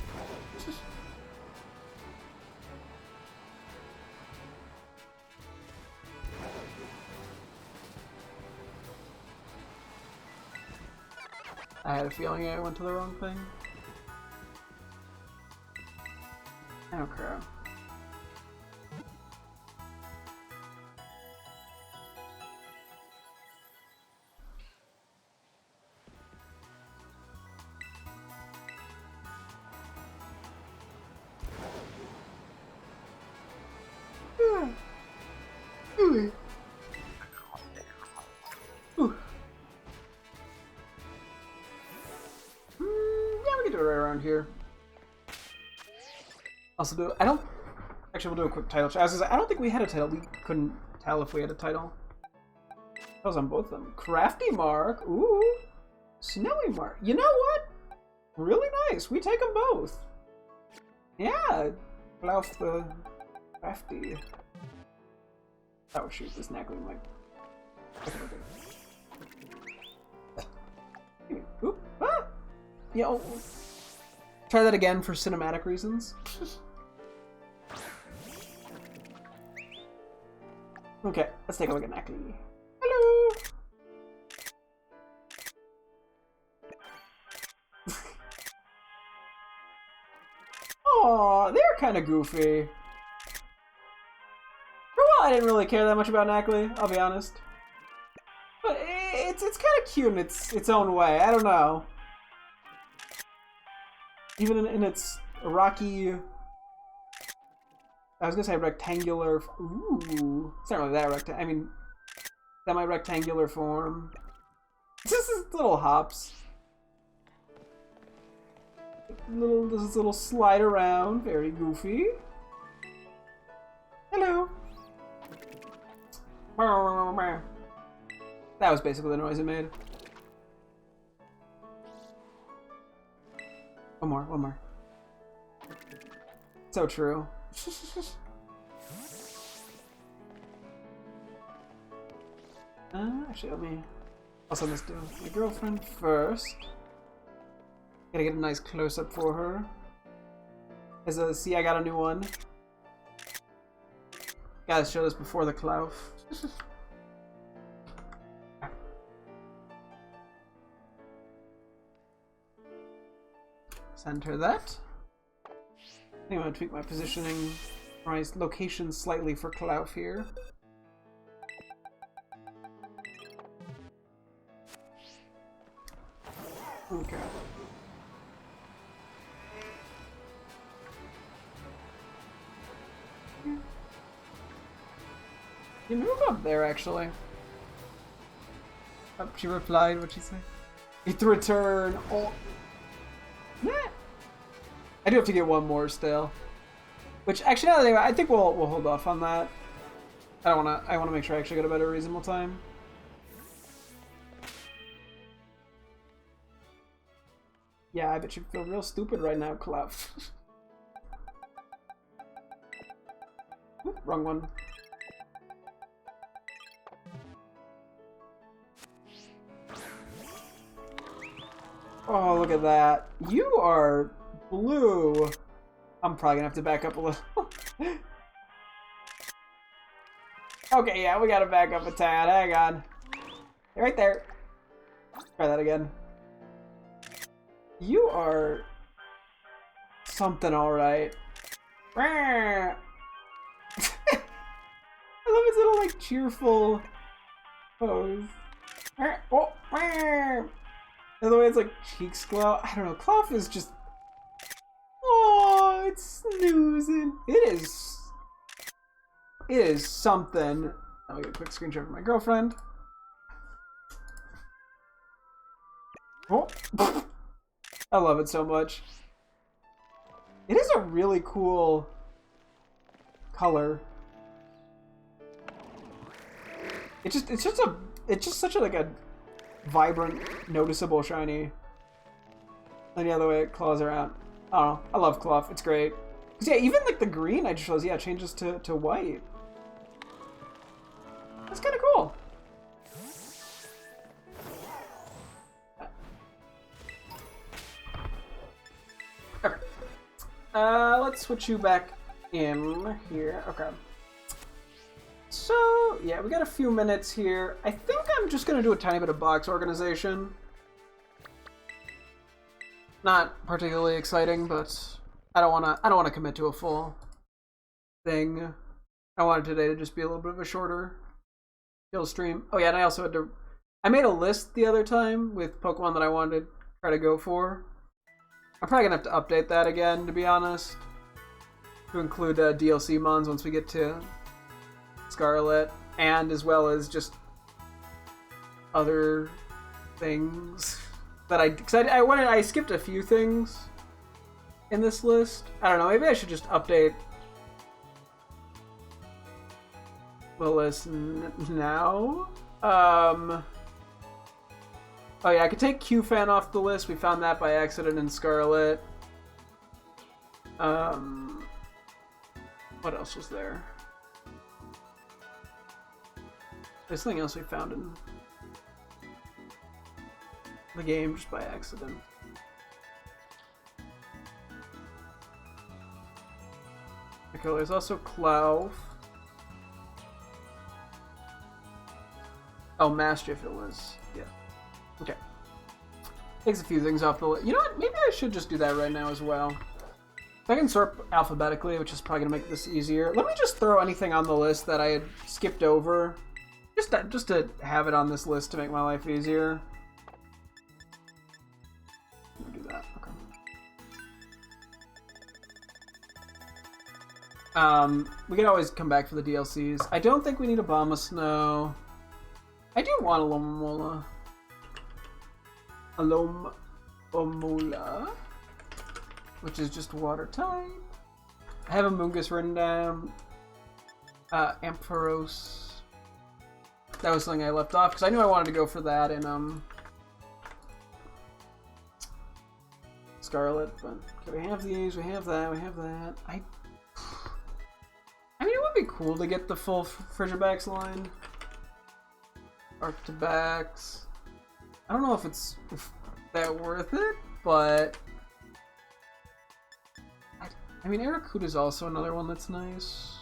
I had a feeling I went to the wrong thing. Oh crap. Ooh. Ooh. Yeah, we can do it right around here. Also, we'll do a quick title check. I don't think we had a title. We couldn't tell if we had a title. That was on both of them. Crafty Mark. Ooh. Snowy Mark. You know what? Really nice. We take them both. Yeah. Klauf the Crafty. Oh shoot, this Nackley might. Oop. Ah! Yo. Try that again for cinematic reasons. Okay, let's take a look at Nackley. Hello! Aw, they're kind of goofy. For a while, I didn't really care that much about Nackley, I'll be honest. But it's kind of cute in its own way. I don't know. Even in its rocky... I was gonna say rectangular... Ooh. It's not really that rectangular. I mean, semi-rectangular form. It's just little hops. This little slide around, very goofy. Hello. That was basically the noise it made. One more. So true. Actually, let me... I'll send this to my girlfriend first. Gotta get a nice close-up for her. See, I got a new one. Gotta show this before the clout. Send her that. I think I'm gonna tweak my positioning, my location slightly for clout here. Okay. You move up there, actually. Oh, she replied, what'd she say? It's return. Oh. Nah. I do have to get one more still. Which, actually, now that I think we'll hold off on that. I wanna make sure I actually get a better reasonable time. Yeah, I bet you feel real stupid right now, Clout. Wrong one. Oh, look at that. You are blue. I'm probably gonna have to back up a little. Okay, yeah, we gotta back up a tad. Hang on. Right there. Try that again. You are something alright. I love his little, like, cheerful pose. Oh, and the way it's like cheeks glow. I don't know. Clough is just... Oh, it's snoozing. It is something. I'll get a quick screenshot of my girlfriend. Oh. I love it so much. It is a really cool color. It's just such a like a vibrant, noticeable shiny. And the other way it claws around. I don't know. I love Clough. It's great. Cause yeah, even like the green I just realized, yeah, changes to white. That's kind of cool. Okay. Let's switch you back in here. Okay. So, yeah, we got a few minutes here. I think I'm just gonna do a tiny bit of box organization. Not particularly exciting, but I don't wanna commit to a full thing. I wanted today to just be a little bit of a shorter kill stream. Oh yeah, and I also had to... I made a list the other time with Pokemon that I wanted to try to go for. I'm probably gonna have to update that again, to be honest. To include DLC mons once we get to Scarlet, and as well as just other things that I skipped a few things in this list. I don't know, maybe I should just update the list now. Oh yeah, I could take Q-Fan off the list. We found that by accident in Scarlet. What else was there? There's something else we found in the game just by accident. Okay, there's also Clough. Oh, Mastiff it was. Yeah. Okay. Takes a few things off the list. You know what? Maybe I should just do that right now as well. If I can sort alphabetically, which is probably going to make this easier. Let me just throw anything on the list that I had skipped over. Just to have it on this list to make my life easier. Do that. Okay. We can always come back for the DLCs. I don't think we need a Bombasnow. I do want a Alomomola. which is just water type. I have a Mungus written down. Ampharos. That was something I left off because I knew I wanted to go for that in Scarlet. But okay, we have these, we have that, we have that. I mean, it would be cool to get the full Frigibax line. Arctibax. I don't know if it's that worth it, but I mean, Arrokuda is also another one that's nice.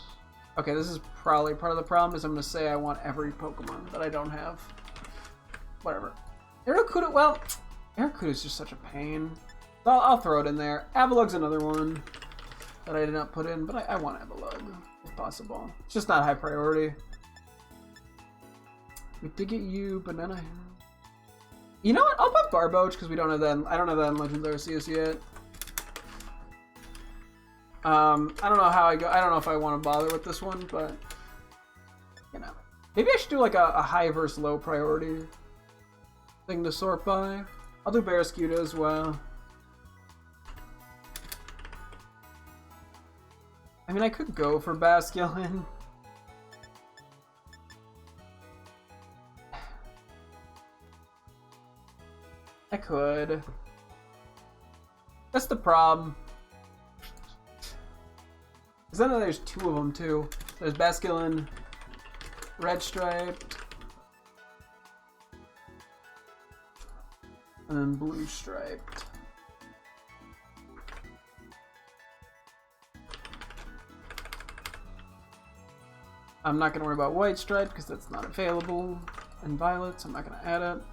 Okay, this is probably part of the problem, is I'm going to say I want every Pokemon that I don't have. Whatever. Arrokuda, well, Arrokuda is just such a pain. I'll throw it in there. Avalug's another one that I did not put in, but I want Avalug, if possible. It's just not high priority. We did get you, Banana Hair. You know what? I'll put Barboach, because we don't have that. I don't have that in Legends Arceus yet. I don't know how I go. I don't know if I want to bother with this one, but you know, maybe I should do like a high versus low priority thing to sort by. I'll do Barraskewda as well. I mean, I could go for Basculin. I could. That's the problem. Because then there's two of them too. There's Basculin, red striped, and then blue striped. I'm not going to worry about white striped because that's not available. And violet, so I'm not going to add it.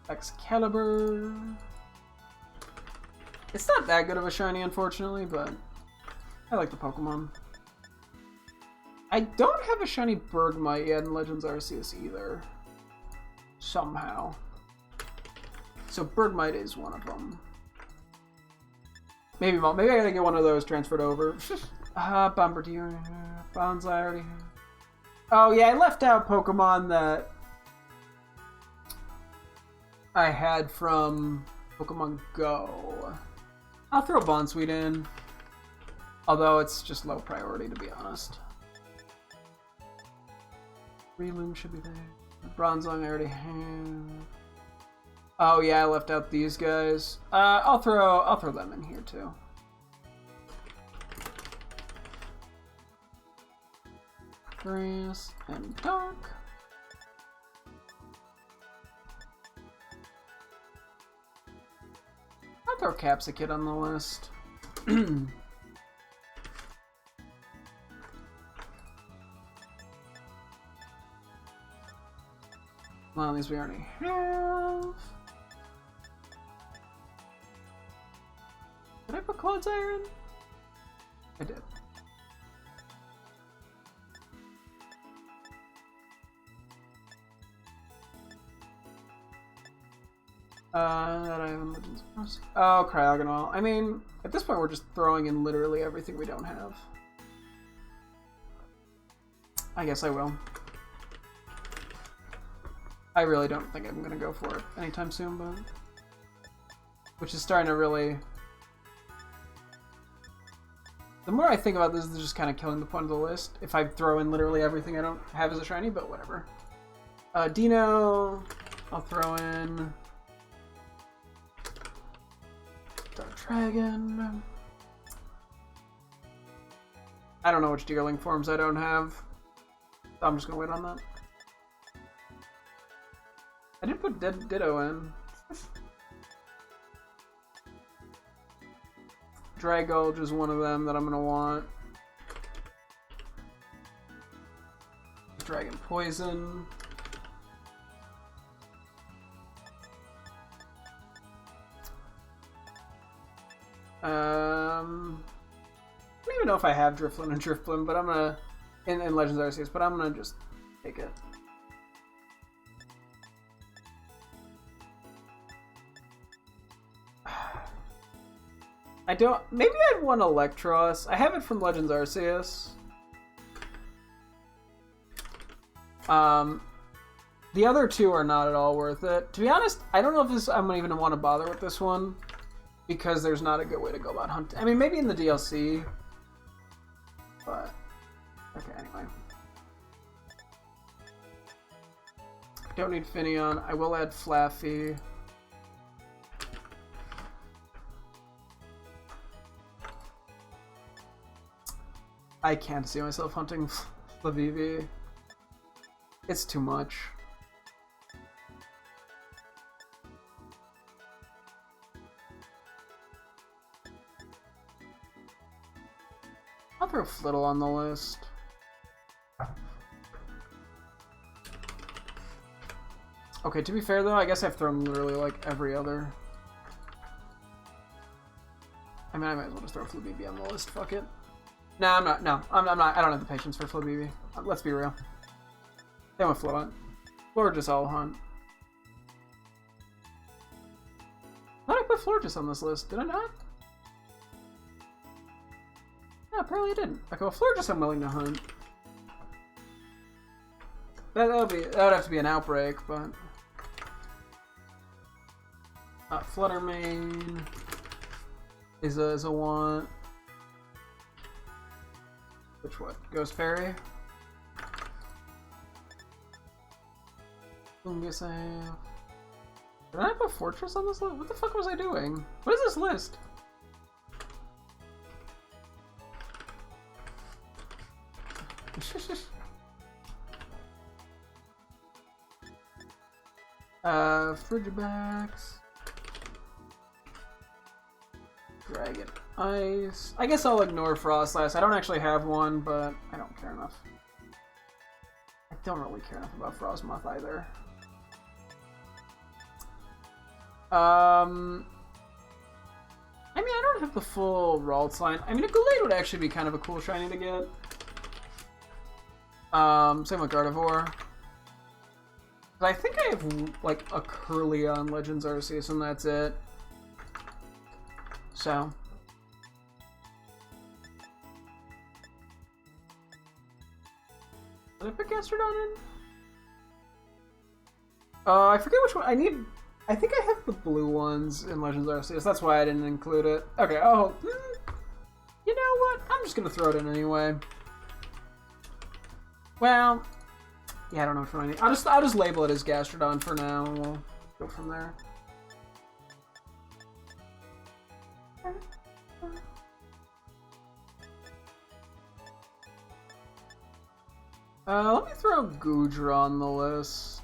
Excalibur. It's not that good of a shiny, unfortunately, but I like the Pokemon. I don't have a shiny Bergmite yet in Legends Arceus either. Somehow. So Bergmite is one of them. Maybe I gotta get one of those transferred over. Bombardier. Bonsai already. Oh yeah, I left out Pokemon that I had from Pokemon Go. I'll throw Bonsweet in. Although it's just low priority, to be honest. Breloom should be there. Bronzong I already have. Oh yeah, I left out these guys. I'll throw them in here too. Grass and dark. I'll throw Capsicid on the list. Well, these we already have. Did I put Clodsire in? I did. That I haven't Legends Arceus. Oh, Cryogonal. I mean, at this point we're just throwing in literally everything we don't have. I guess I will. I really don't think I'm gonna go for it anytime soon, but which is starting to really. The more I think about this, is just kind of killing the point of the list. If I throw in literally everything I don't have as a shiny, but whatever. Dino, I'll throw in. Dark Dragon. I don't know which Deerling forms I don't have. I'm just gonna wait on that. I did put Ditto in. Dragulge is one of them that I'm gonna want. Dragon Poison. I don't even know if I have Drifloon and Drifblim, but I'm gonna in Legends Arceus, but I'm gonna just take it. I don't. Maybe I'd want Electros. I have it from Legends Arceus. The other two are not at all worth it. To be honest, I don't know if I'm even gonna want to bother with this one. because there's not a good way to go about hunting. I mean, maybe in the DLC, but okay, anyway. Don't need Finneon. I will add Flaffy. I can't see myself hunting Flavivi. It's too much. I'll throw Flittle on the list. Okay, to be fair though, I guess I've thrown literally like every other. I mean, I might as well just throw Flavivi on the list. Fuck it. No, I'm not. No, I'm not. I don't have the patience for Flavivi. Let's be real. Then with Fluent. Florges I'll hunt. Why did I put Florges on this list? Did I not? No, apparently I didn't. Okay, well, Florges I'm willing to hunt. That would have to be an outbreak, but Fluttermane is a want. Which what? Ghost Fairy? Did I put Fortress on this list? What the fuck was I doing? What is this list? Frigibax. Dragon Ice. I guess I'll ignore Frostlass. I don't actually have one, but I don't care enough. I don't really care enough about Frostmoth either. I mean, I don't have the full Ralts line. I mean, a Gallade would actually be kind of a cool shiny to get. Same with Gardevoir. I think I have, like, a Curly on Legends Arceus, and that's it. So. Did I put Gastrodon in? I forget which one. I think I have the blue ones in Legends Arceus. That's why I didn't include it. Okay, oh. You know what? I'm just gonna throw it in anyway. Well, yeah, I don't know which one I need. I'll just label it as Gastrodon for now, and we'll go from there. Let me throw Goodra on the list.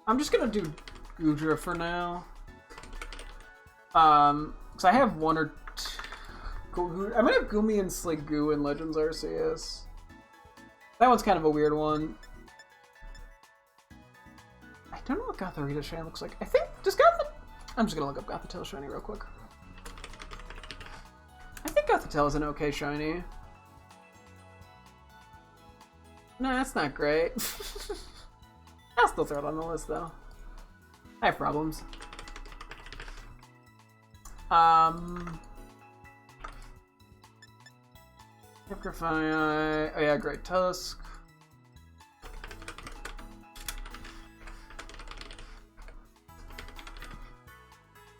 I'm just gonna do Goodra for now. Because I have one or two. I'm gonna have Goomy and Sliggoo in Legends Arceus. That one's kind of a weird one. I don't know what Gothorita shiny looks like. I think, I'm just gonna look up Gothitelle shiny real quick. I think Gothitelle is an okay shiny. Nah, that's not great. I'll still throw it on the list though. I have problems. Electrify. Oh yeah, Great Tusk.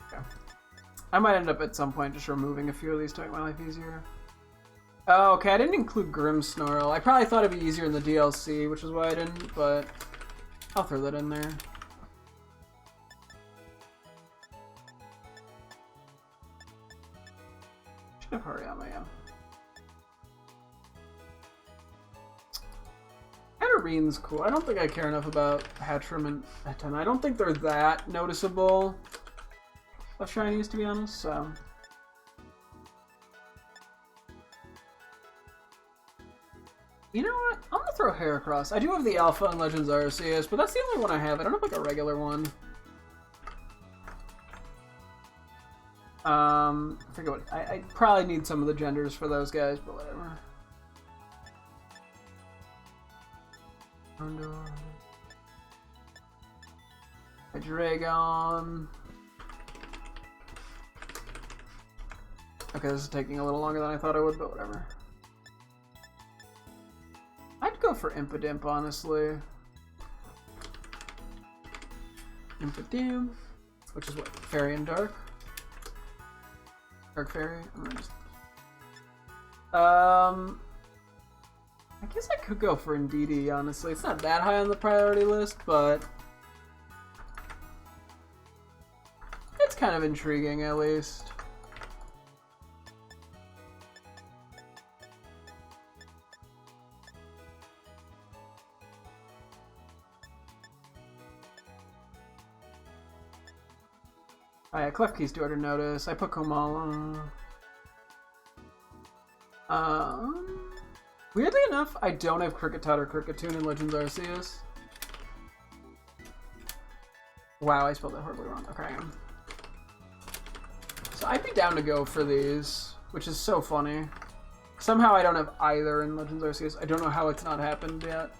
Okay. I might end up at some point just removing a few of these to make my life easier. Oh, okay, I didn't include Grimmsnarl. I probably thought it'd be easier in the DLC, which is why I didn't, but I'll throw that in there. Should have Hariyama, yeah. Hatterene's cool. I don't think I care enough about Hatchrim and Eton. I don't think they're that noticeable of shinies, to be honest, so. You know what? I'm gonna throw Heracross. I do have the Alpha in Legends Arceus, but that's the only one I have. I don't have like a regular one. I forget what. I probably need some of the genders for those guys, but whatever. A Dragon. Okay, this is taking a little longer than I thought it would, but whatever. I'd go for Impidimp, honestly. Impidimp, which is what? Fairy and Dark. Dark Fairy. I guess I could go for Indeedee, honestly. It's not that high on the priority list, but it's kind of intriguing, at least. Oh yeah, Klefki's due to notice. I put Komala. Weirdly enough, I don't have Kricketot or Kricketune in Legends Arceus. Wow, I spelled that horribly wrong. Okay. So I'd be down to go for these, which is so funny. Somehow I don't have either in Legends Arceus. I don't know how it's not happened yet.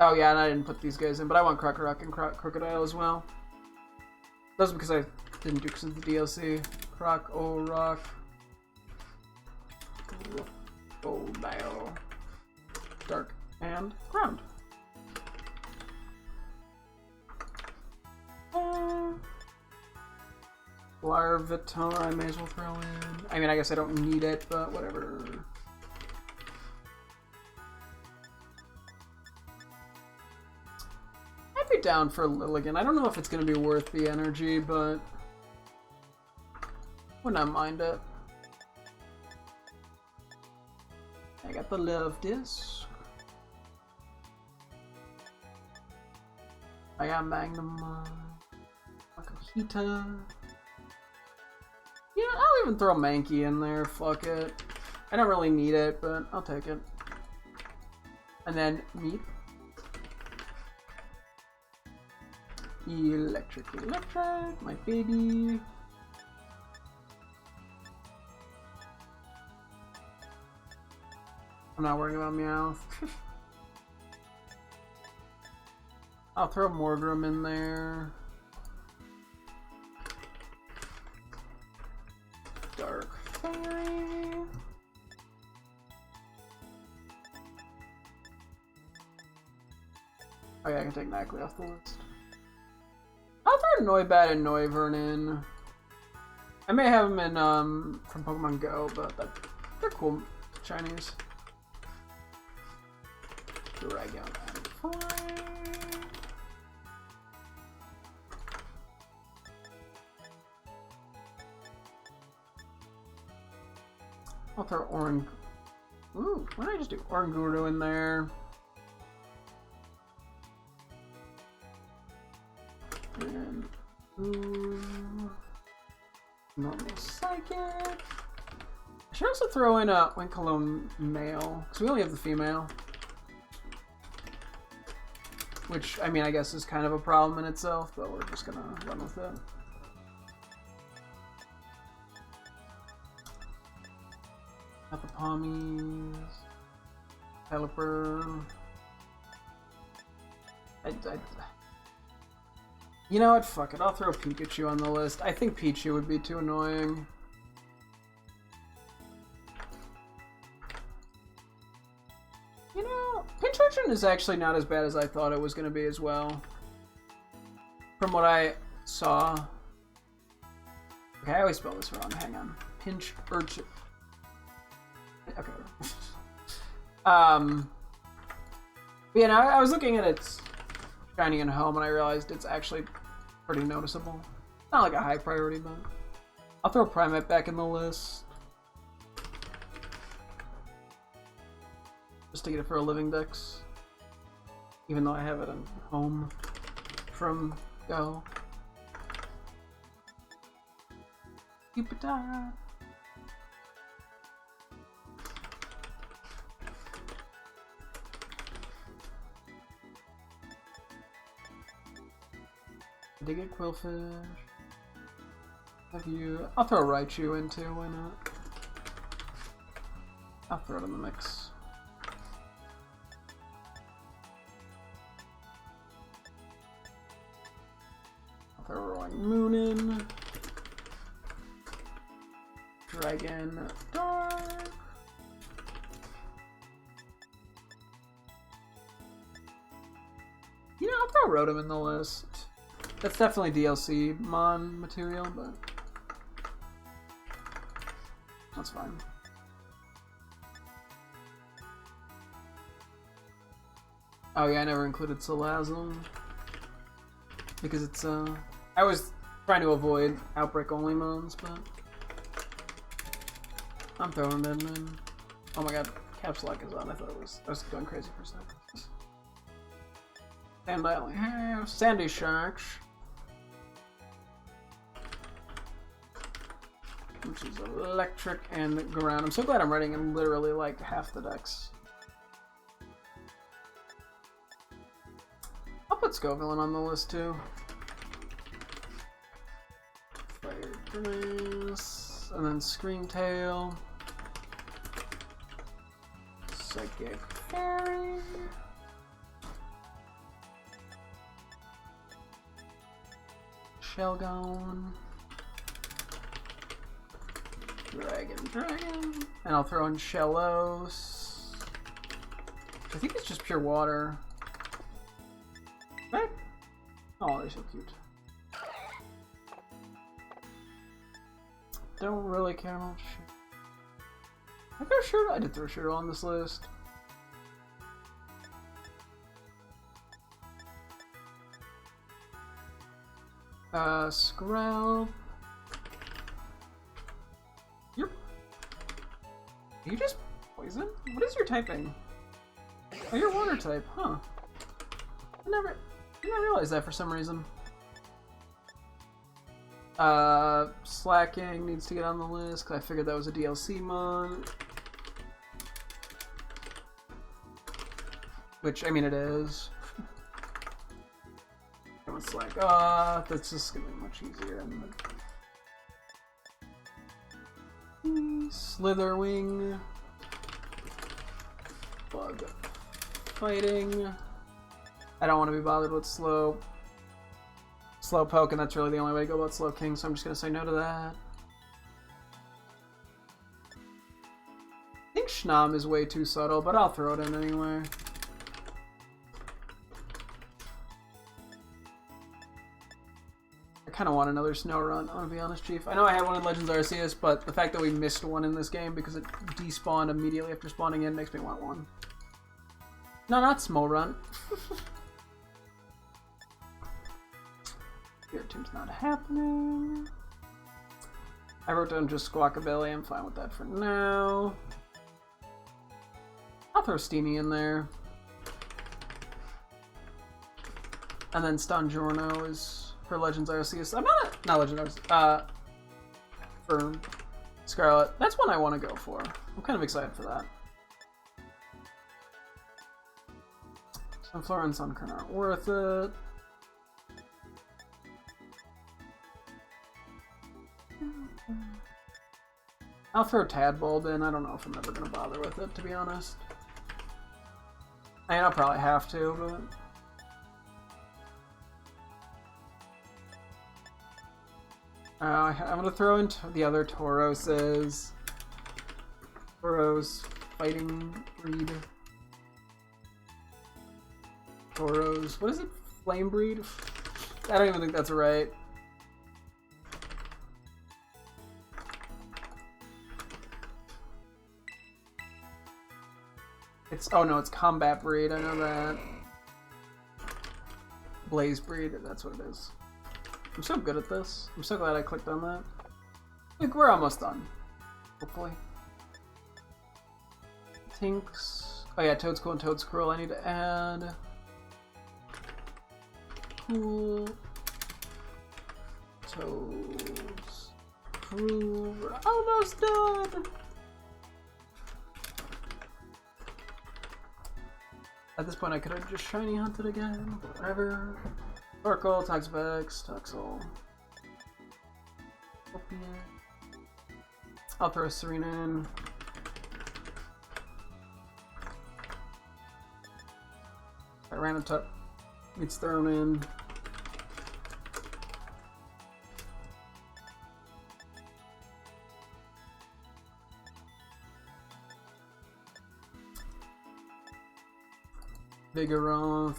Oh yeah, and I didn't put these guys in, but I want Krokorok and Crocodile as well. That's because I didn't do because of the DLC. Krokorok. Crocodile. Dark and ground. Larvitar, I may as well throw in. I mean, I guess I don't need it, but whatever. I'd be down for Lilligant. I don't know if it's going to be worth the energy, but would not mind it. I got the Love Disc. I got Magnum. Akahita. Yeah, I'll even throw Mankey in there. Fuck it. I don't really need it, but I'll take it. And then Meep. Electric, my baby. I'm not worrying about Meowth. I'll throw Morgrem in there. Dark Fairy. Oh yeah, I can take Nacli off the list. I'll throw Noibat and Noivern in. I may have them in from Pokemon Go, but they're cool Chinese. Dragon and Fire. I'll throw Orang. Ooh, why don't I just do Oranguru in there? And normal Psychic. I should also throw in a Winkalone male, because we only have the female. Which, I mean, I guess is kind of a problem in itself, but we're just gonna run with it. Got the Pommies, Pelipper. You know what? Fuck it. I'll throw Pikachu on the list. I think Pichu would be too annoying. You know, Pincharchin is actually not as bad as I thought it was going to be as well. From what I saw. Okay, I always spell this wrong. Hang on. Pincharchin. Okay. Yeah, no, I was looking at its shiny and home and I realized it's actually pretty noticeable. Not like a high priority, but I'll throw Primeape back in the list. Just to get it for a living dex. Even though I have it in home from Go. Jupiter. Did I get Quillfish? Have you? I'll throw Raichu in too, why not? I'll throw it in the mix. I'll throw Roaring Moon in. Dragon Dark. You know, I'll throw Rotom in the list. That's definitely DLC mon material, but that's fine. Oh yeah, I never included Salazzle because it's I was trying to avoid outbreak only mons, but I'm throwing them in. Oh my god, caps lock is on. I was going crazy for a second. And I only have Sandy Sharks, which is electric and ground. I'm so glad I'm writing in literally like half the decks. I'll put Scovillain on the list too. Fire Grimace, and then Screamtail, Psychic Fairy, Shelgon, Dragon, and I'll throw in Shellos. I think it's just pure water. Right? Oh, they're so cute. Don't really care much. I got a shirt. I did throw a shirt on this list. Scrap. Yep. You just poison? What is your typing? Oh, you're water type, huh? I didn't realize that for some reason. Slacking needs to get on the list because I figured that was a DLC mon. Which, I mean, it is. I'm gonna slack off. That's just gonna be much easier. Slitherwing. Bug. Fighting. I don't want to be bothered with Slowpoke, and that's really the only way to go about Slowking, so I'm just going to say no to that. I think Schnom is way too subtle, but I'll throw it in anyway. I kind of want another Snow Run, I'm going to be honest, Chief. I know I had one in Legends Arceus, but the fact that we missed one in this game because it despawned immediately after spawning in makes me want one. No, not Smo Run. Your team's not happening. I wrote down just Squawkabilly. I'm fine with that for now. I'll throw Steamy in there. And then Stungiorno is for Legends Arceus. I'm not Legends Arceus. For Scarlet. That's one I want to go for. I'm kind of excited for that. Sunflower and Sunkern aren't worth it. I'll throw Tadbulb in. I don't know if I'm ever going to bother with it, to be honest. I mean, I'll probably have to, but... I'm going to throw in the other Tauroses. Tauros, Fighting Breed. Tauros, what is it? Flame Breed? I don't even think that's right. Oh no, it's Combat Breed, I know that. Blaze Breed, that's what it is. I'm so good at this. I'm so glad I clicked on that. Like, we're almost done. Hopefully. Tinks. Oh yeah, Toadscool and Toadscruel I need to add. Cool. Toads. We're almost done! At this point, I could have just shiny hunted again, but whatever. Sparkle, Toxapex, Toxel. I'll throw Serena in. A random tuck gets thrown in. Vigoroth.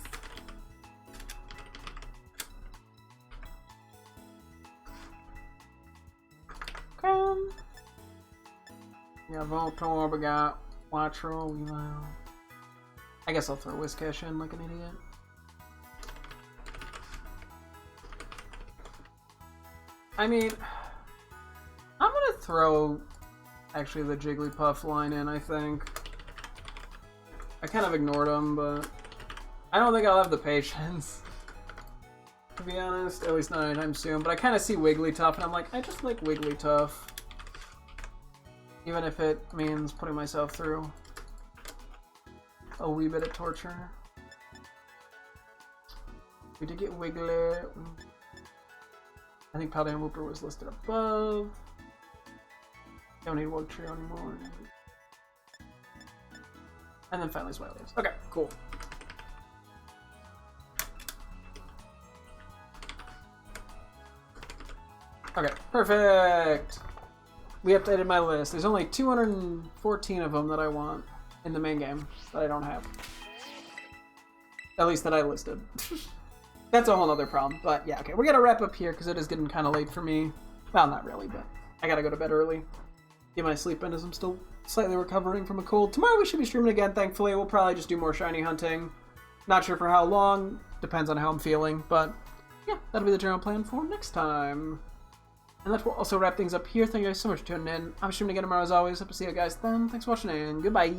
got Voltorb, we got Quattro, Weavile. I guess I'll throw Whiscash in like an idiot. I mean, I'm gonna throw actually the Jigglypuff line in, I think. I kind of ignored him, but I don't think I'll have the patience, to be honest. At least not anytime soon. But I kind of see Wigglytuff, and I'm like, I just like Wigglytuff. Even if it means putting myself through a wee bit of torture. We did get Wiggly. I think Paldean Wooper was listed above. Don't need Wugtrio anymore. And then finally Swellows. Okay, cool. Okay, perfect! We updated my list. There's only 214 of them that I want in the main game that I don't have. At least that I listed. That's a whole other problem, but yeah, okay. We're gonna wrap up here because it is getting kind of late for me. Well, not really, but I gotta go to bed early. Get my sleep in as I'm still slightly recovering from a cold. Tomorrow we should be streaming again, thankfully. We'll probably just do more shiny hunting. Not sure for how long. Depends on how I'm feeling, but yeah, that'll be the general plan for next time. And that will also wrap things up here. Thank you guys so much for tuning in. I'm streaming again tomorrow as always. Hope to see you guys then. Thanks for watching and goodbye.